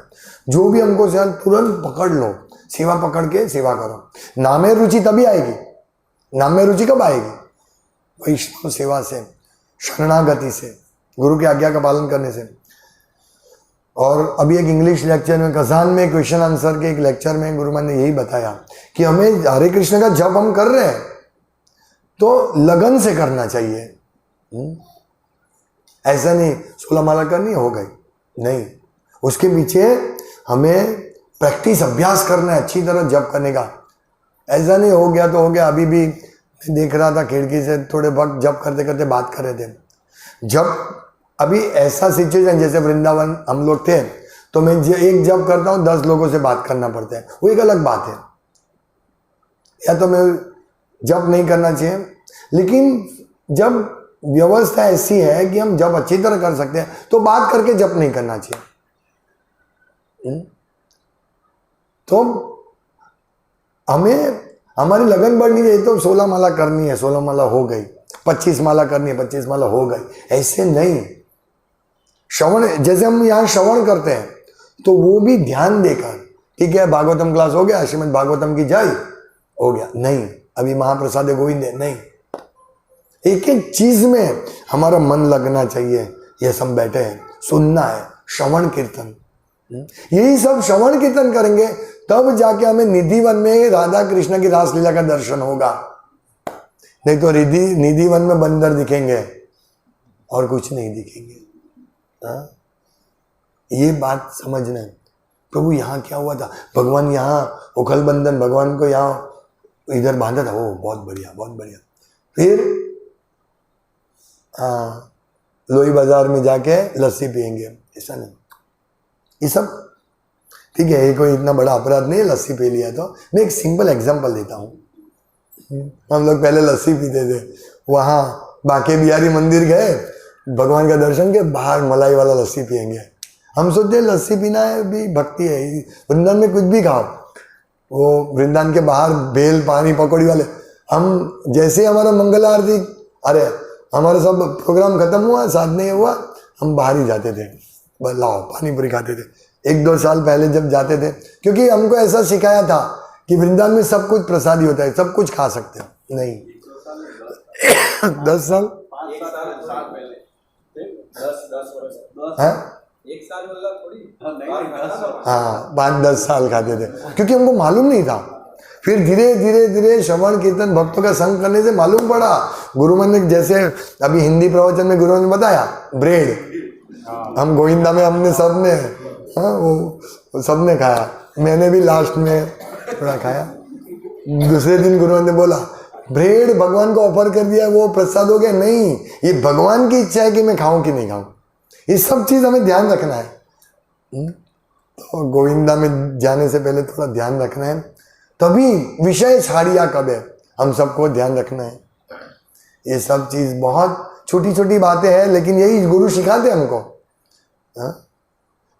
जो भी हमको तुरंत पकड़ लो, सेवा पकड़ के सेवा करो। नामे रुचि तभी आएगी। नामे रुचि कब आएगी? वैष्णव सेवा से, शरणागति से, गुरु की आज्ञा का पालन करने से। और अभी एक इंग्लिश लेक्चर में, कजान में क्वेश्चन आंसर के एक लेक्चर में गुरुमान ने यही बताया कि हमें हरे कृष्ण का जप हम कर रहे हैं तो लगन से करना चाहिए। ऐसा नहीं 16 माला करनी हो गई, नहीं, उसके पीछे हमें प्रैक्टिस, अभ्यास करना है अच्छी तरह जप करने का। ऐसा नहीं हो गया तो हो गया। अभी भी मैं देख रहा था खिड़की से, थोड़े वक्त जप करते करते बात कर रहे थे। जब अभी ऐसा सिचुएशन जैसे वृंदावन हम लोग थे तो मैं एक जप करता हूँ 10 लोगों से बात करना पड़ता है, वो एक अलग बात है। या तो मैं जप नहीं करना चाहिए, लेकिन जब व्यवस्था ऐसी है कि हम जप अच्छी तरह कर सकते हैं तो बात करके जप नहीं करना चाहिए। तो हमें हमारी लगन बढ़नी चाहिए। तो 16 माला करनी है, 16 माला हो गई, 25 माला करनी है, 25 माला हो गई, ऐसे नहीं। श्रवण, जैसे हम यहाँ श्रवण करते हैं तो वो भी ध्यान देकर, ठीक है भागवतम क्लास हो गया, श्रीमद् भागवतम की जय हो गया, नहीं, अभी महाप्रसाद गोविंद है, नहीं। एक एक चीज में हमारा मन लगना चाहिए। ये सब बैठे हैं, सुनना है, श्रवण कीर्तन, यही सब श्रवण कीर्तन करेंगे तब जाके हमें निधिवन में राधा कृष्ण की रासलीला का दर्शन होगा। नहीं तो निधिवन में बंदर दिखेंगे और कुछ नहीं दिखेंगे। ये बात समझना है। प्रभु यहाँ क्या हुआ था, भगवान यहाँ उखल बंधन, भगवान को यहाँ इधर बांधा था, वो बहुत बढ़िया, बहुत बढ़िया। फिर लोई बाजार में जाके लस्सी पियेंगे, ऐसा नहीं। ये सब ठीक है, ये कोई इतना बड़ा अपराध नहीं है लस्सी पी लिया तो। मैं एक सिंपल एग्जांपल देता हूँ। हम लोग पहले लस्सी पीते थे, वहाँ बांके बिहारी मंदिर गए, भगवान का दर्शन के बाहर मलाई वाला लस्सी पियेंगे। हम सोचते लस्सी पीना है भी भक्ति है, वृंदावन में कुछ भी खाओ, वो वृंदावन के बाहर बेल पानी पकौड़ी वाले। हम जैसे हमारा मंगल आरती, अरे हमारा सब प्रोग्राम खत्म हुआ, साधने हुआ, हम बाहर ही जाते थे, बस लाओ पानी पूरी खाते थे। 1-2 साल पहले जब जाते थे, क्योंकि हमको ऐसा सिखाया था कि वृंदावन में सब कुछ प्रसादी होता है, सब कुछ खा सकते हो, नहीं। 10 साल है, 1 साल मतलब थोड़ी, हाँ 5-10 साल खाते थे, क्योंकि हमको मालूम नहीं था। फिर धीरे धीरे धीरे श्रवण कीर्तन भक्तों का संग करने से मालूम पड़ा, गुरुमन ने जैसे अभी हिंदी प्रवचन में गुरुमन ने बताया, ब्रेड हम गोविंदा में हमने सबने, हाँ वो सबने खाया, मैंने भी लास्ट में थोड़ा खाया। दूसरे दिन गुरुमन ने बोला ब्रेड भगवान को ऑफर कर दिया, वो प्रसाद हो गया, नहीं ये भगवान की इच्छा है कि मैं खाऊं कि नहीं खाऊं। ये सब चीज हमें ध्यान रखना है। तो गोविंदा में जाने से पहले थोड़ा ध्यान रखना है, तभी विषय छाड़िया कब है, हम सबको ध्यान रखना है। ये सब चीज बहुत छोटी छोटी बातें हैं, लेकिन यही गुरु सिखाते हमको। हाँ?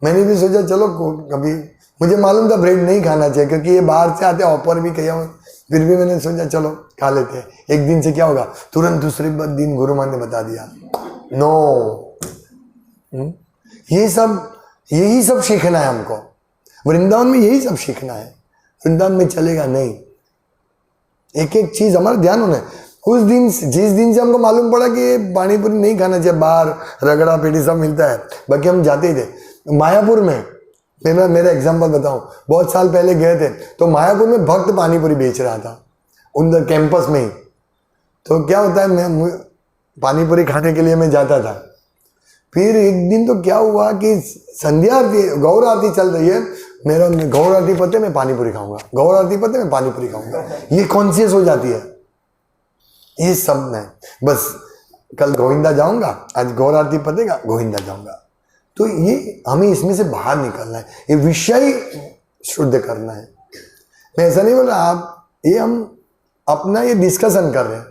मैंने भी सोचा चलो कभी, मुझे मालूम था ब्रेड नहीं खाना चाहिए क्योंकि ये बाहर से आते ऑफर भी किया, फिर भी मैंने सोचा चलो खा लेते हैं, एक दिन से क्या होगा। तुरंत दूसरे दिन गुरुमान ने बता दिया नो। यही सब सीखना है हमको, वृंदावन में यही सब सीखना है, वृंदावन में चलेगा नहीं। एक एक चीज हमारा ध्यान होना है। उस दिन जिस दिन से हमको मालूम पड़ा कि ये पानी पूरी नहीं खाना चाहिए, बाहर रगड़ा पेटी सब मिलता है, बाकी हम जाते ही थे। मायापुर में मेरा एग्जांपल बताऊं, बहुत साल पहले गए थे तो मायापुर में भक्त पानी पूरी बेच रहा था उन कैंपस में ही। तो क्या होता है, मैं पानी पूरी खाने के लिए मैं जाता था। फिर एक दिन तो क्या हुआ कि संध्या आरती, गौर आरती चल रही है, मेरा गौर आरती पते मैं पानी पूरी खाऊंगा, गौर आरती पते मैं पानी पूरी खाऊंगा, ये कॉन्शियस हो जाती है। ये सब में बस कल गोविंदा जाऊंगा, आज गौर आरती पतेगा गोविंदा जाऊंगा। तो ये हमें इसमें से बाहर निकलना है, ये विषय शुद्ध करना है। मैं ऐसा नहीं बोल रहा, आप ये हम अपना ये डिस्कशन कर रहे हैं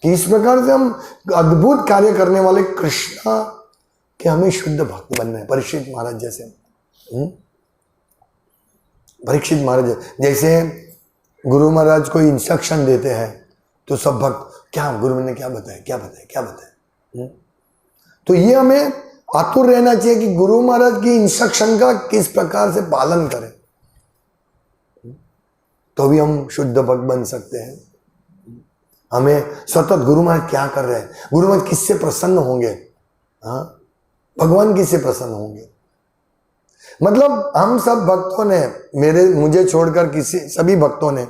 कि इस प्रकार से हम अद्भुत कार्य करने वाले कृष्णा कि हमें शुद्ध भक्त बनना है। परीक्षित महाराज जैसे, परीक्षित महाराज जैसे गुरु महाराज को इंस्ट्रक्शन देते हैं तो सब भक्त क्या गुरु ने क्या बताया क्या बताया क्या बताया। तो ये हमें आतुर रहना चाहिए कि गुरु महाराज की इंस्ट्रक्शन का किस प्रकार से पालन करें, तो भी हम शुद्ध भक्त बन सकते हैं। हमें सतत गुरु महाराज क्या कर रहे हैं, गुरु महाराज किससे प्रसन्न होंगे, हाँ भगवान किससे प्रसन्न होंगे। मतलब हम सब भक्तों ने, मुझे छोड़कर सभी भक्तों ने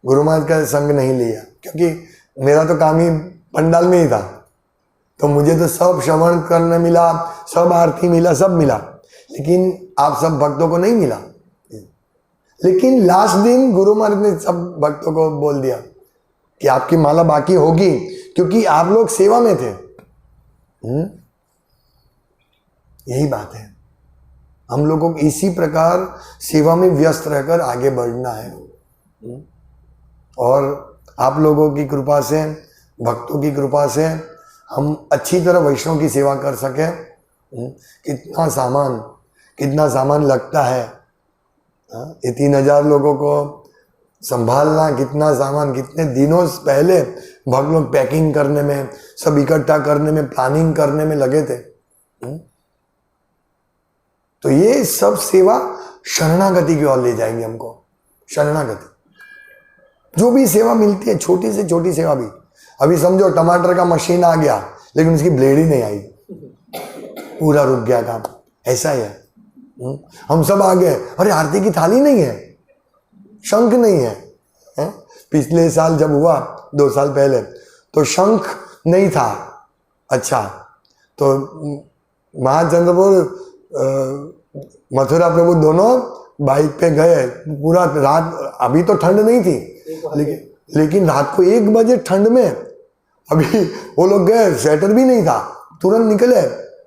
गुरु महाराज का संग नहीं लिया, क्योंकि मेरा तो काम ही पंडाल में ही था। तो मुझे तो सब श्रवण करने मिला, सब आरती मिला, सब मिला, लेकिन आप सब भक्तों को नहीं मिला। लेकिन लास्ट दिन गुरु महाराज ने सब भक्तों को बोल दिया कि आपकी माला बाकी होगी, क्योंकि आप लोग सेवा में थे। यही बात है, हम लोगों को इसी प्रकार सेवा में व्यस्त रहकर आगे बढ़ना है। और आप लोगों की कृपा से, भक्तों की कृपा से हम अच्छी तरह वैष्णव की सेवा कर सके। कितना सामान लगता है, ये 3000 लोगों को संभालना, कितना सामान, कितने दिनों पहले भक्त लोग पैकिंग करने में, सब इकट्ठा करने में, प्लानिंग करने में लगे थे। तो ये सब सेवा शरणागति की ओर ले जाएंगे हमको। शरणागति, जो भी सेवा मिलती है, छोटी से छोटी सेवा भी, अभी समझो टमाटर का मशीन आ गया लेकिन उसकी ब्लेड ही नहीं आई, पूरा रुक गया काम, ऐसा ही है। हम सब आ गए, अरे आरती की थाली नहीं है, शंख नहीं है। पिछले साल जब हुआ 2 साल पहले, तो शंख नहीं था। अच्छा, तो महाचंद्रपुर मथुरा प्रभु दोनों बाइक पे गए, पूरा रात, अभी तो ठंड नहीं थी, लेकिन रात को 1 बजे ठंड में, अभी वो लोग गए, स्वेटर भी नहीं था, तुरंत निकले।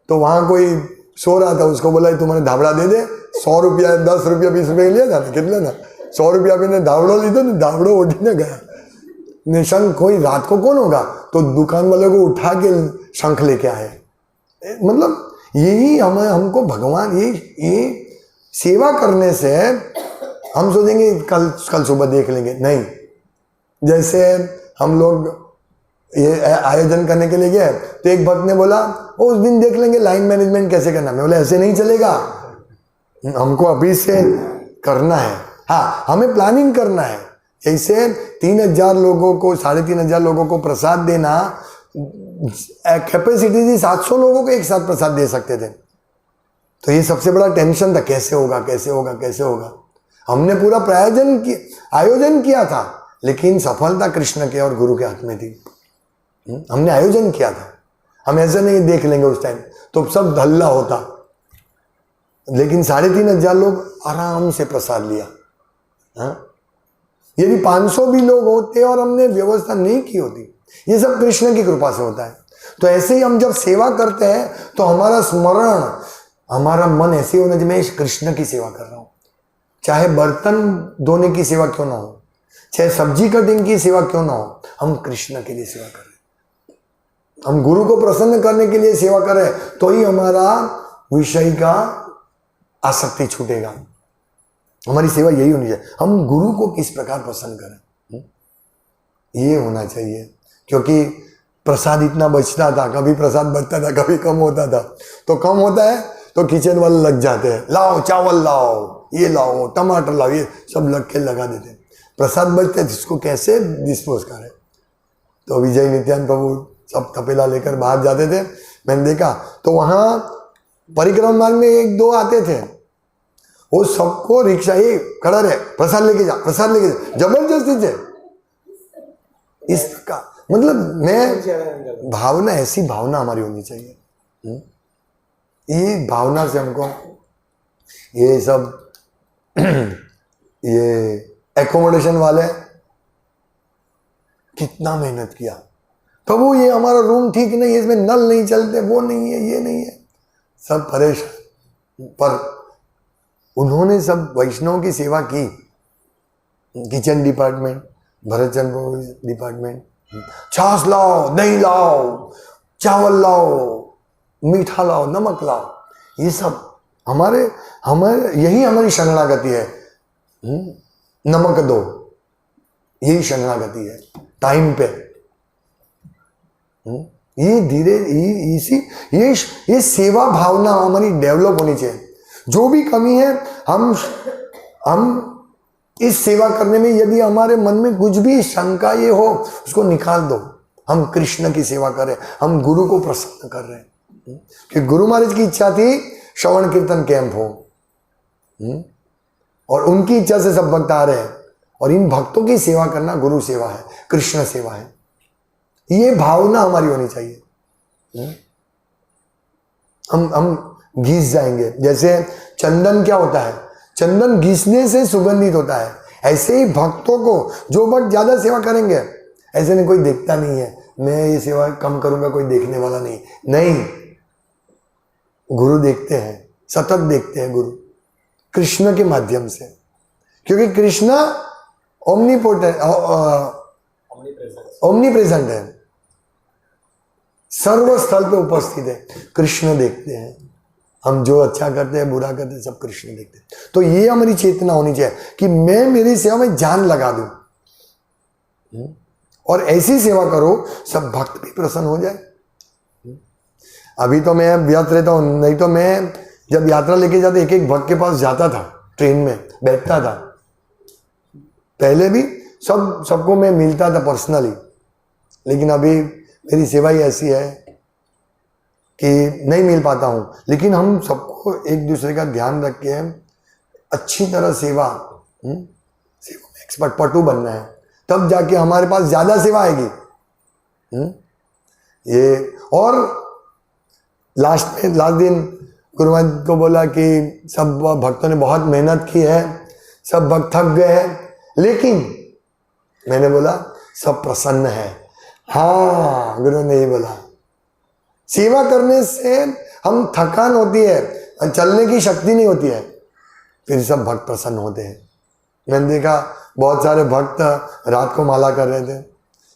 तो वहां कोई सो रहा था, उसको बोला तुम्हारे धाबड़ा दे दे, 100 रुपया 10 रुपया 20 रुपया लिया था ना, कितने ना 100 रुपया मैंने धाबड़ो ली तो धाबड़ो उठी न गया। शंख कोई रात को कौन होगा, तो दुकान वाले को उठा के शंख लेके आए। मतलब यही हमको भगवान, ये सेवा करने से हम सोचेंगे कल सुबह देख लेंगे, नहीं। जैसे हम लोग ये आयोजन करने के लिए गए तो एक भक्त ने बोला उस दिन देख लेंगे लाइन मैनेजमेंट कैसे करना। मैं बोला ऐसे नहीं चलेगा, हमको अभी से करना है। हाँ, हमें प्लानिंग करना है। जैसे 3000 लोगों को, 3500 लोगों को प्रसाद देना, कैपेसिटी थी 700 लोगों को एक साथ प्रसाद दे सकते थे। तो ये सबसे बड़ा टेंशन था, कैसे होगा कैसे होगा कैसे होगा। हमने पूरा प्रायोजन किया, आयोजन किया था, लेकिन सफलता कृष्ण के और गुरु के हाथ में थी। हमने आयोजन किया था, हम ऐसे नहीं देख लेंगे उस टाइम तो सब हल्ला होता, लेकिन 3,500 लोग आराम से प्रसाद लिया। यदि 500 भी लोग होते और हमने व्यवस्था नहीं की होती, ये सब कृष्ण की कृपा से होता है। तो ऐसे ही हम जब सेवा करते हैं तो हमारा स्मरण, हमारा मन ऐसे होना चाहिए, मैं कृष्ण की सेवा कर रहा हूं। चाहे बर्तन धोने की सेवा क्यों ना हो, चाहे सब्जी कटिंग की सेवा क्यों ना हो, हम कृष्ण के लिए सेवा कर रहे हैं। हम गुरु को प्रसन्न करने के लिए सेवा कर रहे हैं, तो ही हमारा विषय का आसक्ति छूटेगा। हमारी सेवा यही होनी चाहिए, हम गुरु को किस प्रकार प्रसन्न करें, ये होना चाहिए। क्योंकि प्रसाद इतना बचता था, कभी प्रसाद बचता था, कभी कम होता था। तो कम होता है तो किचन वाले लग जाते हैं, लाओ चावल लाओ, ये लाओ, टमाटर लाओ, ये सब लग के लगा देते हैं। प्रसाद बचते जिसको कैसे डिस्पोज करें। तो विजय नित्यानंद प्रभु सब तपेला लेकर बाहर जाते थे, मैंने देखा। तो वहां परिक्रमा मार्ग में 1-2 आते थे, वो सबको रिक्शा ही खड़ा रहे, प्रसाद लेके जा, प्रसाद लेके जा, जबरदस्ती से। इसका मतलब मैं भावना, ऐसी भावना हमारी होनी चाहिए। ये भावना से हमको ये सब ये एकोमोडेशन वाले कितना मेहनत किया, प्रभु ये हमारा रूम ठीक नहीं है, इसमें नल नहीं चलते, वो नहीं है, ये नहीं है, सब परेशान। पर उन्होंने सब वैष्णव की सेवा की। किचन डिपार्टमेंट, भरतचंद्र डिपार्टमेंट, छाछ लाओ, दही लाओ, चावल लाओ, मीठा लाओ, नमक लाओ, ये सब हमारे यही हमारी शरणागति है। नमक दो, यही शरणागति है टाइम पे। ये धीरे इसी ये सेवा भावना हमारी डेवलप होनी चाहिए। जो भी कमी है हम इस सेवा करने में, यदि हमारे मन में कुछ भी शंका ये हो, उसको निकाल दो। हम कृष्ण की सेवा कर रहे हैं, हम गुरु को प्रसन्न कर रहे हैं। कि गुरु महाराज की इच्छा थी श्रवण कीर्तन कैंप हो, और उनकी इच्छा से सब भक्त आ रहे हैं, और इन भक्तों की सेवा करना गुरु सेवा है, कृष्ण सेवा है। ये भावना हमारी होनी चाहिए। हम घिस जाएंगे। जैसे चंदन क्या होता है, चंदन घिसने से सुगंधित होता है। ऐसे ही भक्तों को, जो भक्त ज्यादा सेवा करेंगे, ऐसे नहीं कोई देखता नहीं है, मैं ये सेवा कम करूंगा, कोई देखने वाला नहीं, गुरु देखते हैं, सतत देखते हैं गुरु, कृष्ण के माध्यम से। क्योंकि कृष्ण ओमनीप्रेजेंट है, सर्व स्थल पे उपस्थित है। कृष्ण देखते हैं, हम जो अच्छा करते हैं, बुरा करते हैं, सब कृष्ण देखते हैं। तो ये हमारी चेतना होनी चाहिए कि मैं मेरी सेवा में जान लगा दूं, और ऐसी सेवा करो सब भक्त भी प्रसन्न हो जाए। अभी तो मैं व्यस्त रहता हूं, नहीं तो मैं जब यात्रा लेके जाते एक भक्त के पास जाता था, ट्रेन में बैठता था। पहले भी सबको मैं मिलता था पर्सनली, लेकिन अभी मेरी सेवा ही ऐसी है कि नहीं मिल पाता हूं। लेकिन हम सबको एक दूसरे का ध्यान रख के अच्छी तरह सेवा में एक्सपर्ट पटु बनना है, तब जाके हमारे पास ज्यादा सेवा आएगी। ये और लास्ट दिन गुरु महाराज को बोला कि सब भक्तों ने बहुत मेहनत की है, सब भक्त थक गए हैं, लेकिन मैंने बोला सब प्रसन्न है। हाँ, गुरु ने ये बोला, सेवा करने से हम थकान होती है, चलने की शक्ति नहीं होती है, फिर सब भक्त प्रसन्न होते हैं। मैंने देखा बहुत सारे भक्त रात को माला कर रहे थे,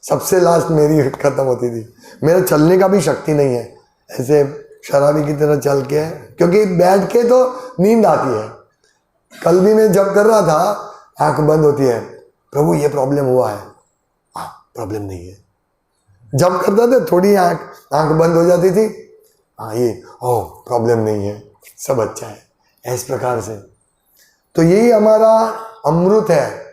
सबसे लास्ट मेरी खत्म होती थी। मेरा चलने का भी शक्ति नहीं है, ऐसे शराबी की तरह चल के, क्योंकि बैठ के तो नींद आती है। कल भी मैं जब कर रहा था, आंख बंद होती है, प्रभु ये प्रॉब्लम हुआ है, प्रॉब्लम नहीं है। जब करता था थोड़ी आंख बंद हो जाती थी, ये प्रॉब्लम नहीं है, सब अच्छा है, इस प्रकार से। तो यही हमारा अमृत है।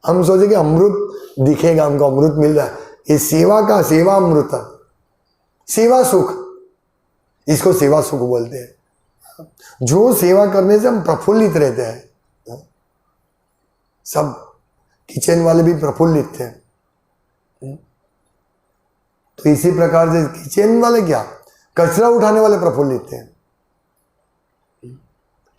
हम सोचे कि अमृत दिखेगा, हमको अमृत मिल रहा है, ये सेवा का सेवा अमृत, सेवा सुख, इसको सेवा सुख बोलते हैं। जो सेवा करने से हम प्रफुल्लित रहते हैं, सब किचन वाले भी प्रफुल्लित थे। तो इसी प्रकार से किचन वाले क्या, कचरा उठाने वाले प्रफुल्लित थे।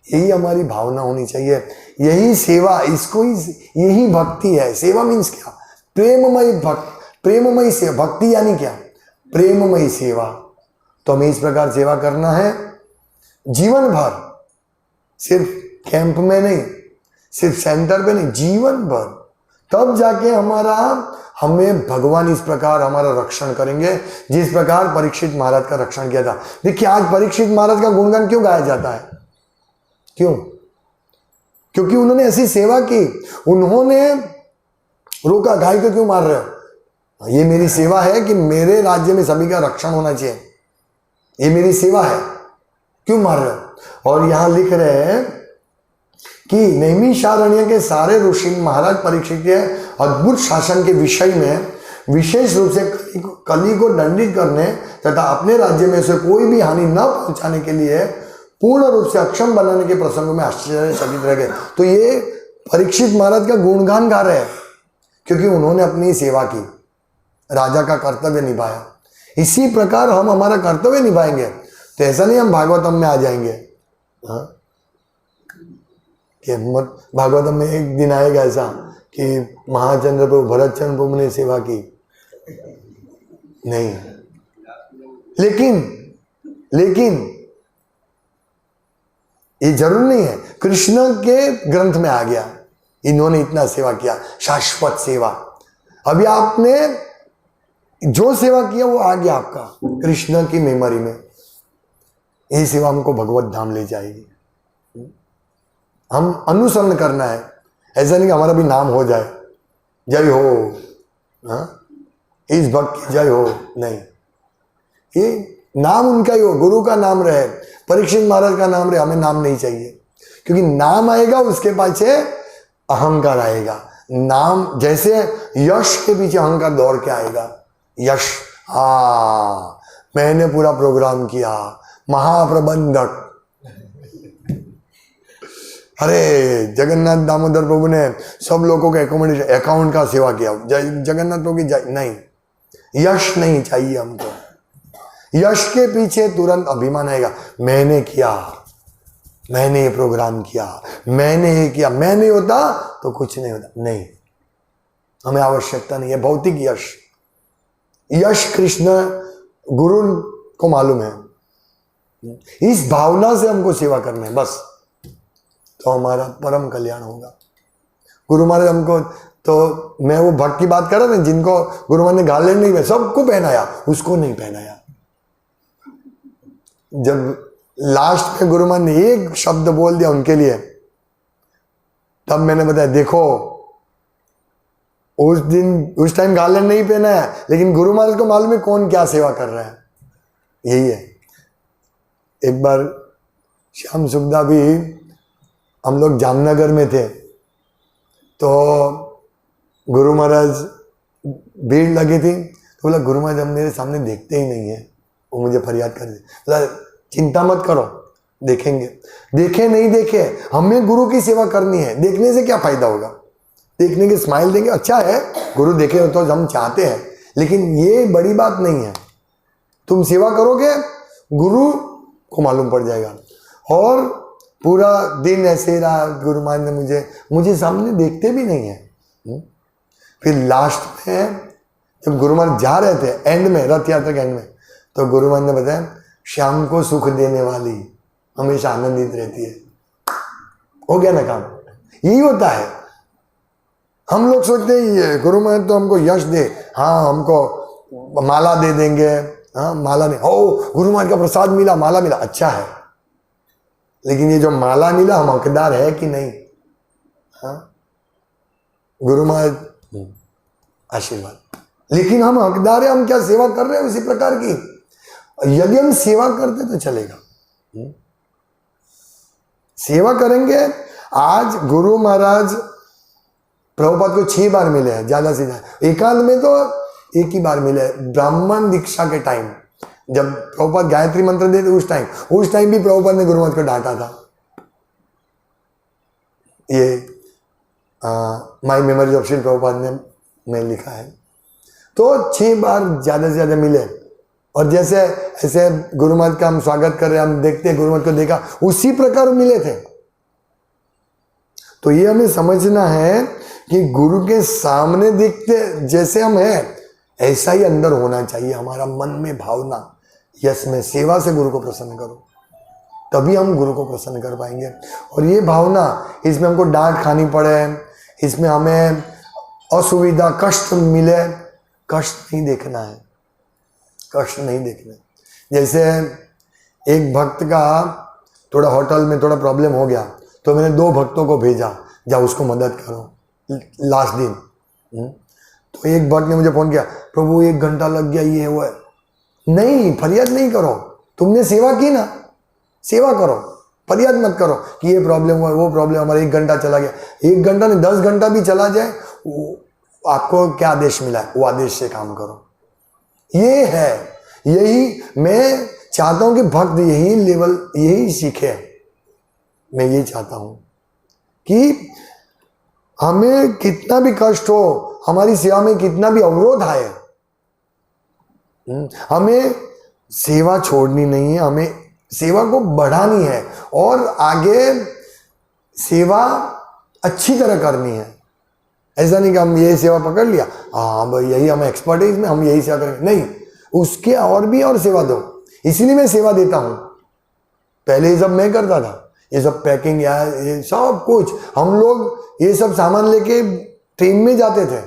यही हमारी भावना होनी चाहिए, यही सेवा, इसको ही, यही भक्ति है। सेवा मीन्स क्या, प्रेममयी प्रेममयी सेवा। भक्ति यानी क्या, प्रेममयी सेवा। तो हमें इस प्रकार सेवा करना है जीवन भर, सिर्फ कैंप में नहीं, सिर्फ सेंटर पे नहीं, जीवन भर। तब जाके हमें भगवान इस प्रकार हमारा रक्षण करेंगे, जिस प्रकार परीक्षित महाराज का रक्षण किया था। देखिए आज परीक्षित महाराज का गुणगान क्यों गाया जाता है, क्यों? क्योंकि उन्होंने ऐसी सेवा की। उन्होंने रोका, गाय को क्यों मार रहे हो, ये मेरी सेवा है कि मेरे राज्य में सभी का रक्षण होना चाहिए, ये मेरी सेवा है, क्यों मार रहे हो? और यहां लिख रहे हैं कि नैमिषारण्य के सारे ऋषि महाराज परीक्षित के अद्भुत शासन के विषय में विशेष रूप से कली को दंडित करने तथा अपने राज्य में से कोई भी हानि न पहुंचाने के लिए पूर्ण रूप से अक्षम बनाने के प्रसंग में आश्चर्यचकित रह गए। तो ये परीक्षित महाराज का गुणगान गा रहे हैं, क्योंकि उन्होंने अपनी सेवा की, राजा का कर्तव्य निभाया। इसी प्रकार हम हमारा कर्तव्य निभाएंगे तो ऐसा नहीं हम भागवतम में आ जाएंगे। हाँ, कि भागवतम में एक दिन आएगा ऐसा कि महाचंद्र प्रभु भरतचंद्र प्रभु ने सेवा की, नहीं। लेकिन ये जरूर नहीं है, कृष्ण के ग्रंथ में आ गया, इन्होंने इतना सेवा किया, शाश्वत सेवा। अभी आपने जो सेवा किया वो आ गया आपका कृष्ण की मेमोरी में। ये सेवा हमको भगवत धाम ले जाएगी। हम अनुसरण करना है, ऐसा नहीं कि हमारा भी नाम हो जाए, जय हो, हाँ, इस भक्त की जय हो, नहीं। ये नाम उनका ही हो, गुरु का नाम रहे, परीक्षित महाराज का नाम रहे, हमें नाम नहीं चाहिए। क्योंकि नाम आएगा उसके पीछे अहंकार आएगा। नाम जैसे यश के पीछे अहंकार दौड़ के आएगा, यश, हाँ मैंने पूरा प्रोग्राम किया, महाप्रबंधक। अरे जगन्नाथ दामोदर प्रभु ने सब लोगों के एकोमोडेशन अकाउंट का सेवा किया, जगन्नाथ प्रभु की नहीं, यश नहीं चाहिए हमको। यश के पीछे तुरंत अभिमान आएगा, मैंने किया, मैंने ये प्रोग्राम किया, मैंने ये किया, मैं नहीं होता तो कुछ नहीं होता। नहीं, हमें आवश्यकता नहीं है भौतिक यश। यश कृष्ण गुरु को मालूम है, इस भावना से हमको सेवा करना है बस, तो हमारा परम कल्याण होगा। गुरु महाराज हमको, तो मैं वो भक्त की बात कर रहा था, जिनको गुरु महाराज ने गाले नहीं, सबको पहनाया, उसको नहीं पहनाया। जब लास्ट में गुरु महाराज ने एक शब्द बोल दिया उनके लिए, तब मैंने बताया देखो उस दिन उस टाइम गार्लैंड नहीं पहना है, लेकिन गुरु महाराज को मालूम है कौन क्या सेवा कर रहा है। यही है। एक बार श्याम सुखदा भी, हम लोग जामनगर में थे, तो गुरु महाराज भीड़ लगी थी, तो बोला गुरु महाराज हम मेरे सामने देखते ही नहीं है, वो मुझे फरियाद कर दी। बोला चिंता मत करो, देखेंगे, देखे नहीं देखे, हमें गुरु की सेवा करनी है। देखने से क्या फायदा होगा, देखने के स्माइल देंगे, अच्छा है गुरु देखे हो तो हम चाहते हैं, लेकिन ये बड़ी बात नहीं है। तुम सेवा करोगे गुरु को मालूम पड़ जाएगा। और पूरा दिन ऐसे रहा, गुरु महाराज ने मुझे सामने देखते भी नहीं है। फिर लास्ट में जब गुरु महाराज जा रहे थे, एंड में, रथ यात्रा के एंड में, तो गुरु महाराज ने बताया श्याम को सुख देने वाली हमेशा आनंदित रहती है। हो गया ना काम। यही होता है। हम लोग सोचते हैं गुरु महाराज तो हमको यश दे, हाँ हमको माला दे देंगे, हाँ माला नहीं, हो गुरु महाराज का प्रसाद मिला, माला मिला, अच्छा है, लेकिन ये जो माला मिला हम हकदार है कि नहीं? हाँ गुरु महाराज आशीर्वाद, लेकिन हम हकदार है, हम क्या सेवा कर रहे हैं उसी प्रकार की। यदि हम सेवा करते तो चलेगा, सेवा करेंगे। आज गुरु महाराज प्रभुपाद को 6 बार मिले हैं, ज्यादा से ज्यादा। एकांत में तो एक ही बार मिले, ब्राह्मण दीक्षा के टाइम, जब प्रभुपाद गायत्री मंत्र देते उस टाइम भी प्रभुपाद ने गुरु महाराज को डांटा था। ये माई मेमोरीज ऑफ श्री प्रभुपाद में लिखा है। तो 6 बार ज़्यादा से ज़्यादा मिले, और जैसे ऐसे गुरु महाराज का हम स्वागत कर रहे हैं, हम देखते हैं गुरु महाराज को देखा उसी प्रकार मिले थे। तो ये हमें समझना है कि गुरु के सामने दिखते जैसे हम हैं ऐसा ही अंदर होना चाहिए हमारा मन में भावना, यस मैं सेवा से गुरु को प्रसन्न करूं, तभी हम गुरु को प्रसन्न कर पाएंगे। और ये भावना, इसमें हमको डांट खानी पड़े, इसमें हमें असुविधा कष्ट मिले, कष्ट नहीं देखना है, कष्ट नहीं देखना। जैसे एक भक्त का थोड़ा होटल में थोड़ा प्रॉब्लम हो गया, तो मैंने 2 भक्तों को भेजा, जाओ उसको मदद करो लास्ट दिन। तो एक भक्त ने मुझे फोन किया, प्रभु 1 घंटा लग गया, ये वो है। नहीं, फरियाद नहीं करो, तुमने सेवा की ना, सेवा करो, फरियाद मत करो कि ये प्रॉब्लम हुआ वो प्रॉब्लम, हमारा 1 घंटा चला गया। 1 घंटा नहीं 10 घंटा भी चला जाए, आपको क्या आदेश मिला है वो आदेश से काम करो। ये है, यही मैं चाहता हूं कि भक्त यही लेवल यही सीखे। मैं यही चाहता हूं कि हमें कितना भी कष्ट हो, हमारी सेवा में कितना भी अवरोध आए, हमें सेवा छोड़नी नहीं है, हमें सेवा को बढ़ानी है और आगे सेवा अच्छी तरह करनी है। ऐसा नहीं कि हम यही सेवा पकड़ लिया, हाँ भाई यही हमें एक्सपर्टीज में हम यही सेवा करेंगे, नहीं, उसके और भी और सेवा दो। इसीलिए मैं सेवा देता हूं। पहले ये सब मैं करता था, ये सब पैकिंग या ये सब कुछ, हम लोग ये सब सामान लेके ट्रेन में जाते थे,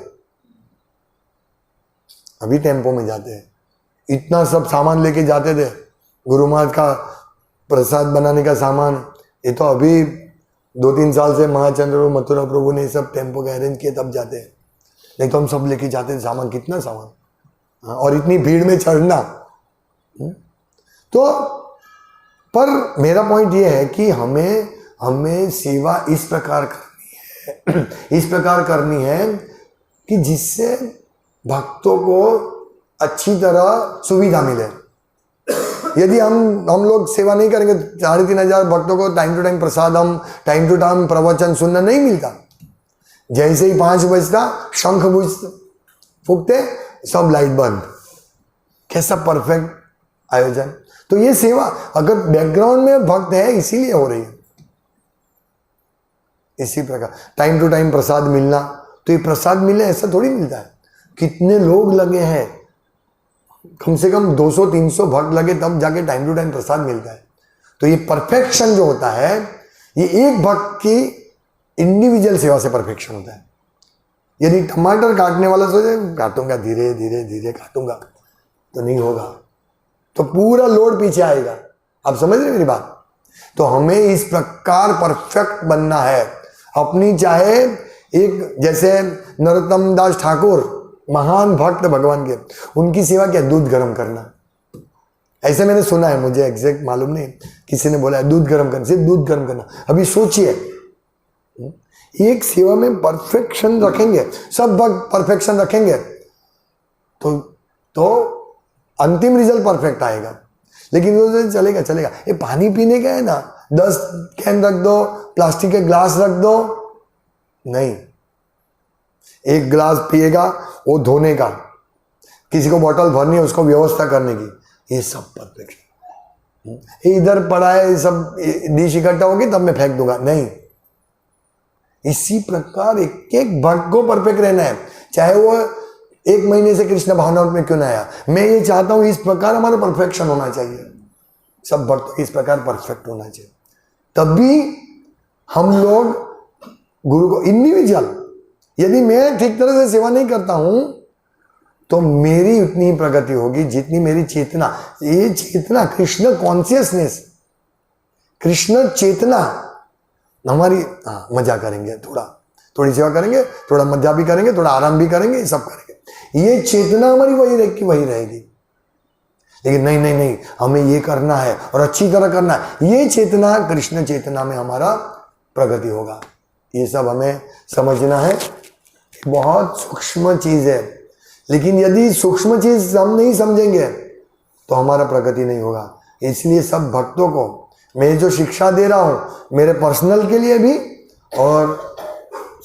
अभी टेम्पो में जाते हैं। इतना सब सामान लेके जाते थे, गुरु महाराज का प्रसाद बनाने का सामान, ये तो अभी 2-3 साल से महाचंद्र और मथुरा प्रभु ने सब टेम्पो के अरेंज किए तब जाते हैं, नहीं तो हम सब लेके जाते थे सामान, कितना सामान, और इतनी भीड़ में चढ़ना। तो पर मेरा पॉइंट ये है कि हमें सेवा इस प्रकार करनी है, इस प्रकार करनी है कि जिससे भक्तों को अच्छी तरह सुविधा मिले। यदि हम लोग सेवा नहीं करेंगे, 3,500 भक्तों को टाइम टू टाइम प्रसाद, हम टाइम टू टाइम प्रवचन सुनना नहीं मिलता। जैसे ही 5 बजता शंख फूकते, सब लाइट बंद, कैसा परफेक्ट आयोजन। तो ये सेवा अगर बैकग्राउंड में भक्त है इसीलिए हो रही है। इसी प्रकार टाइम टू टाइम प्रसाद मिलना, तो ये प्रसाद मिले ऐसा थोड़ी मिलता है, कितने लोग लगे हैं, कम से कम 200-300 भक्त लगे तब जाके टाइम टू टाइम प्रसाद मिलता है। तो ये परफेक्शन जो होता है, ये एक भक्त की इंडिविजुअल सेवा से परफेक्शन होता है। यदि टमाटर काटने वाला सोचे काटूंगा धीरे धीरे धीरे काटूंगा, तो नहीं होगा, तो पूरा लोड पीछे आएगा। आप समझ रहे मेरी बात? तो हमें इस प्रकार परफेक्ट बनना है अपनी, चाहे एक जैसे नरोत्तम दास ठाकुर महान भक्त भगवान के, उनकी सेवा क्या, दूध गर्म करना। ऐसे मैंने सुना है, मुझे एग्जैक्ट मालूम नहीं, किसी ने बोला है दूध गर्म करना, सिर्फ दूध गर्म करना। अभी सोचिए, एक सेवा में परफेक्शन रखेंगे, सब भक्त परफेक्शन रखेंगे, तो अंतिम रिजल्ट परफेक्ट आएगा। लेकिन वो चलेगा चलेगा, ये पानी पीने का है ना, 10 कैन रख दो, प्लास्टिक के ग्लास रख दो, नहीं, एक ग्लास पिएगा वो धोने का, किसी को बोतल भरनी है उसको व्यवस्था करने की, ये सब परफेक्शन। इधर पड़ा है सब डिश इकट्ठा होगी तब मैं फेंक दूंगा, नहीं। इसी प्रकार एक एक भक्त को परफेक्ट रहना है, चाहे वो 1 महीने से कृष्ण भावनाओं में क्यों ना आया। मैं ये चाहता हूं इस प्रकार हमारा परफेक्शन होना चाहिए, सब भक्त इस प्रकार परफेक्ट होना चाहिए, तभी हम लोग गुरु को इंडिविजुअल। यदि मैं ठीक तरह से सेवा नहीं करता हूं तो मेरी उतनी ही प्रगति होगी जितनी मेरी चेतना, ये चेतना कृष्ण कॉन्शियसनेस, कृष्ण चेतना हमारी, मजा करेंगे, थोड़ी सेवा करेंगे, थोड़ा मजा भी करेंगे, थोड़ा आराम भी करेंगे, सब करेंगे, ये चेतना हमारी वही रहेगी। लेकिन नहीं नहीं नहीं, हमें ये करना है और अच्छी तरह करना है, ये चेतना कृष्ण चेतना में हमारा प्रगति होगा। ये सब हमें समझना है, बहुत सूक्ष्म चीज है, लेकिन यदि सूक्ष्म चीज हम नहीं समझेंगे तो हमारा प्रगति नहीं होगा। इसलिए सब भक्तों को मैं जो शिक्षा दे रहा हूं, मेरे पर्सनल के लिए भी और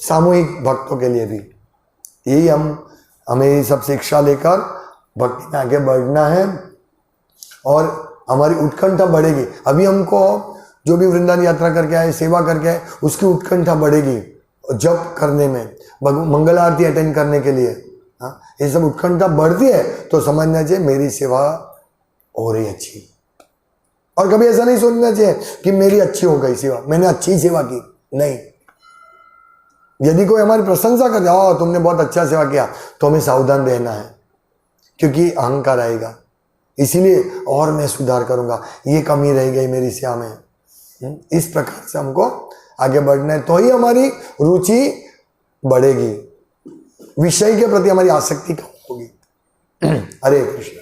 सामूहिक भक्तों के लिए भी। यही हमें ये सब शिक्षा लेकर भक्ति में आगे बढ़ना है और हमारी उत्कंठा बढ़ेगी। अभी हमको जो भी वृंदावन यात्रा करके आए, सेवा करके आए, उसकी उत्कंठा बढ़ेगी जप करने में, मंगल आरती अटेंड करने के लिए। हाँ, ये सब उत्कंठा बढ़ती है तो समझना चाहिए मेरी सेवा हो रही अच्छी। और कभी ऐसा नहीं सोचना चाहिए कि मेरी अच्छी हो गई सेवा, मैंने अच्छी सेवा की। नहीं, यदि कोई हमारी प्रशंसा कर जाओ तुमने बहुत अच्छा सेवा किया, तो हमें सावधान रहना है, क्योंकि अहंकार आएगा। इसीलिए और मैं सुधार करूंगा, ये कमी रह गई मेरी सेवा में। इस प्रकार से हमको आगे बढ़ना है, तो ही हमारी रुचि बढ़ेगी, विषय के प्रति हमारी आसक्ति कम होगी। हरे कृष्ण।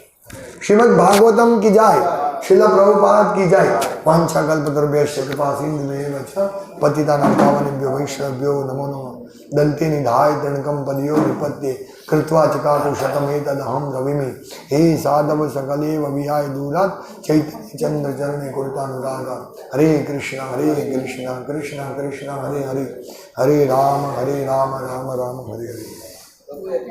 श्रीमद् भागवतम की जाय, श्रील प्रभुपाद की जाय। वाञ्छाकल्पतरुभ्यश्च कृपासिन्धुभ्यो पतितानां पावनेभ्यो वैष्णवेभ्यो नमो नमः। दन्ते निधाय तृणकं पदयो विपत्ये कृत्वा चकाकुशतमेतदहं रविमि। हे साधव सकलेव विहाय दूरात् चैतन्य चन्द्र चरणे कुरुतानुरागा। हरे कृष्ण कृष्ण कृष्ण हरे हरे, हरे राम राम राम हरे हरे।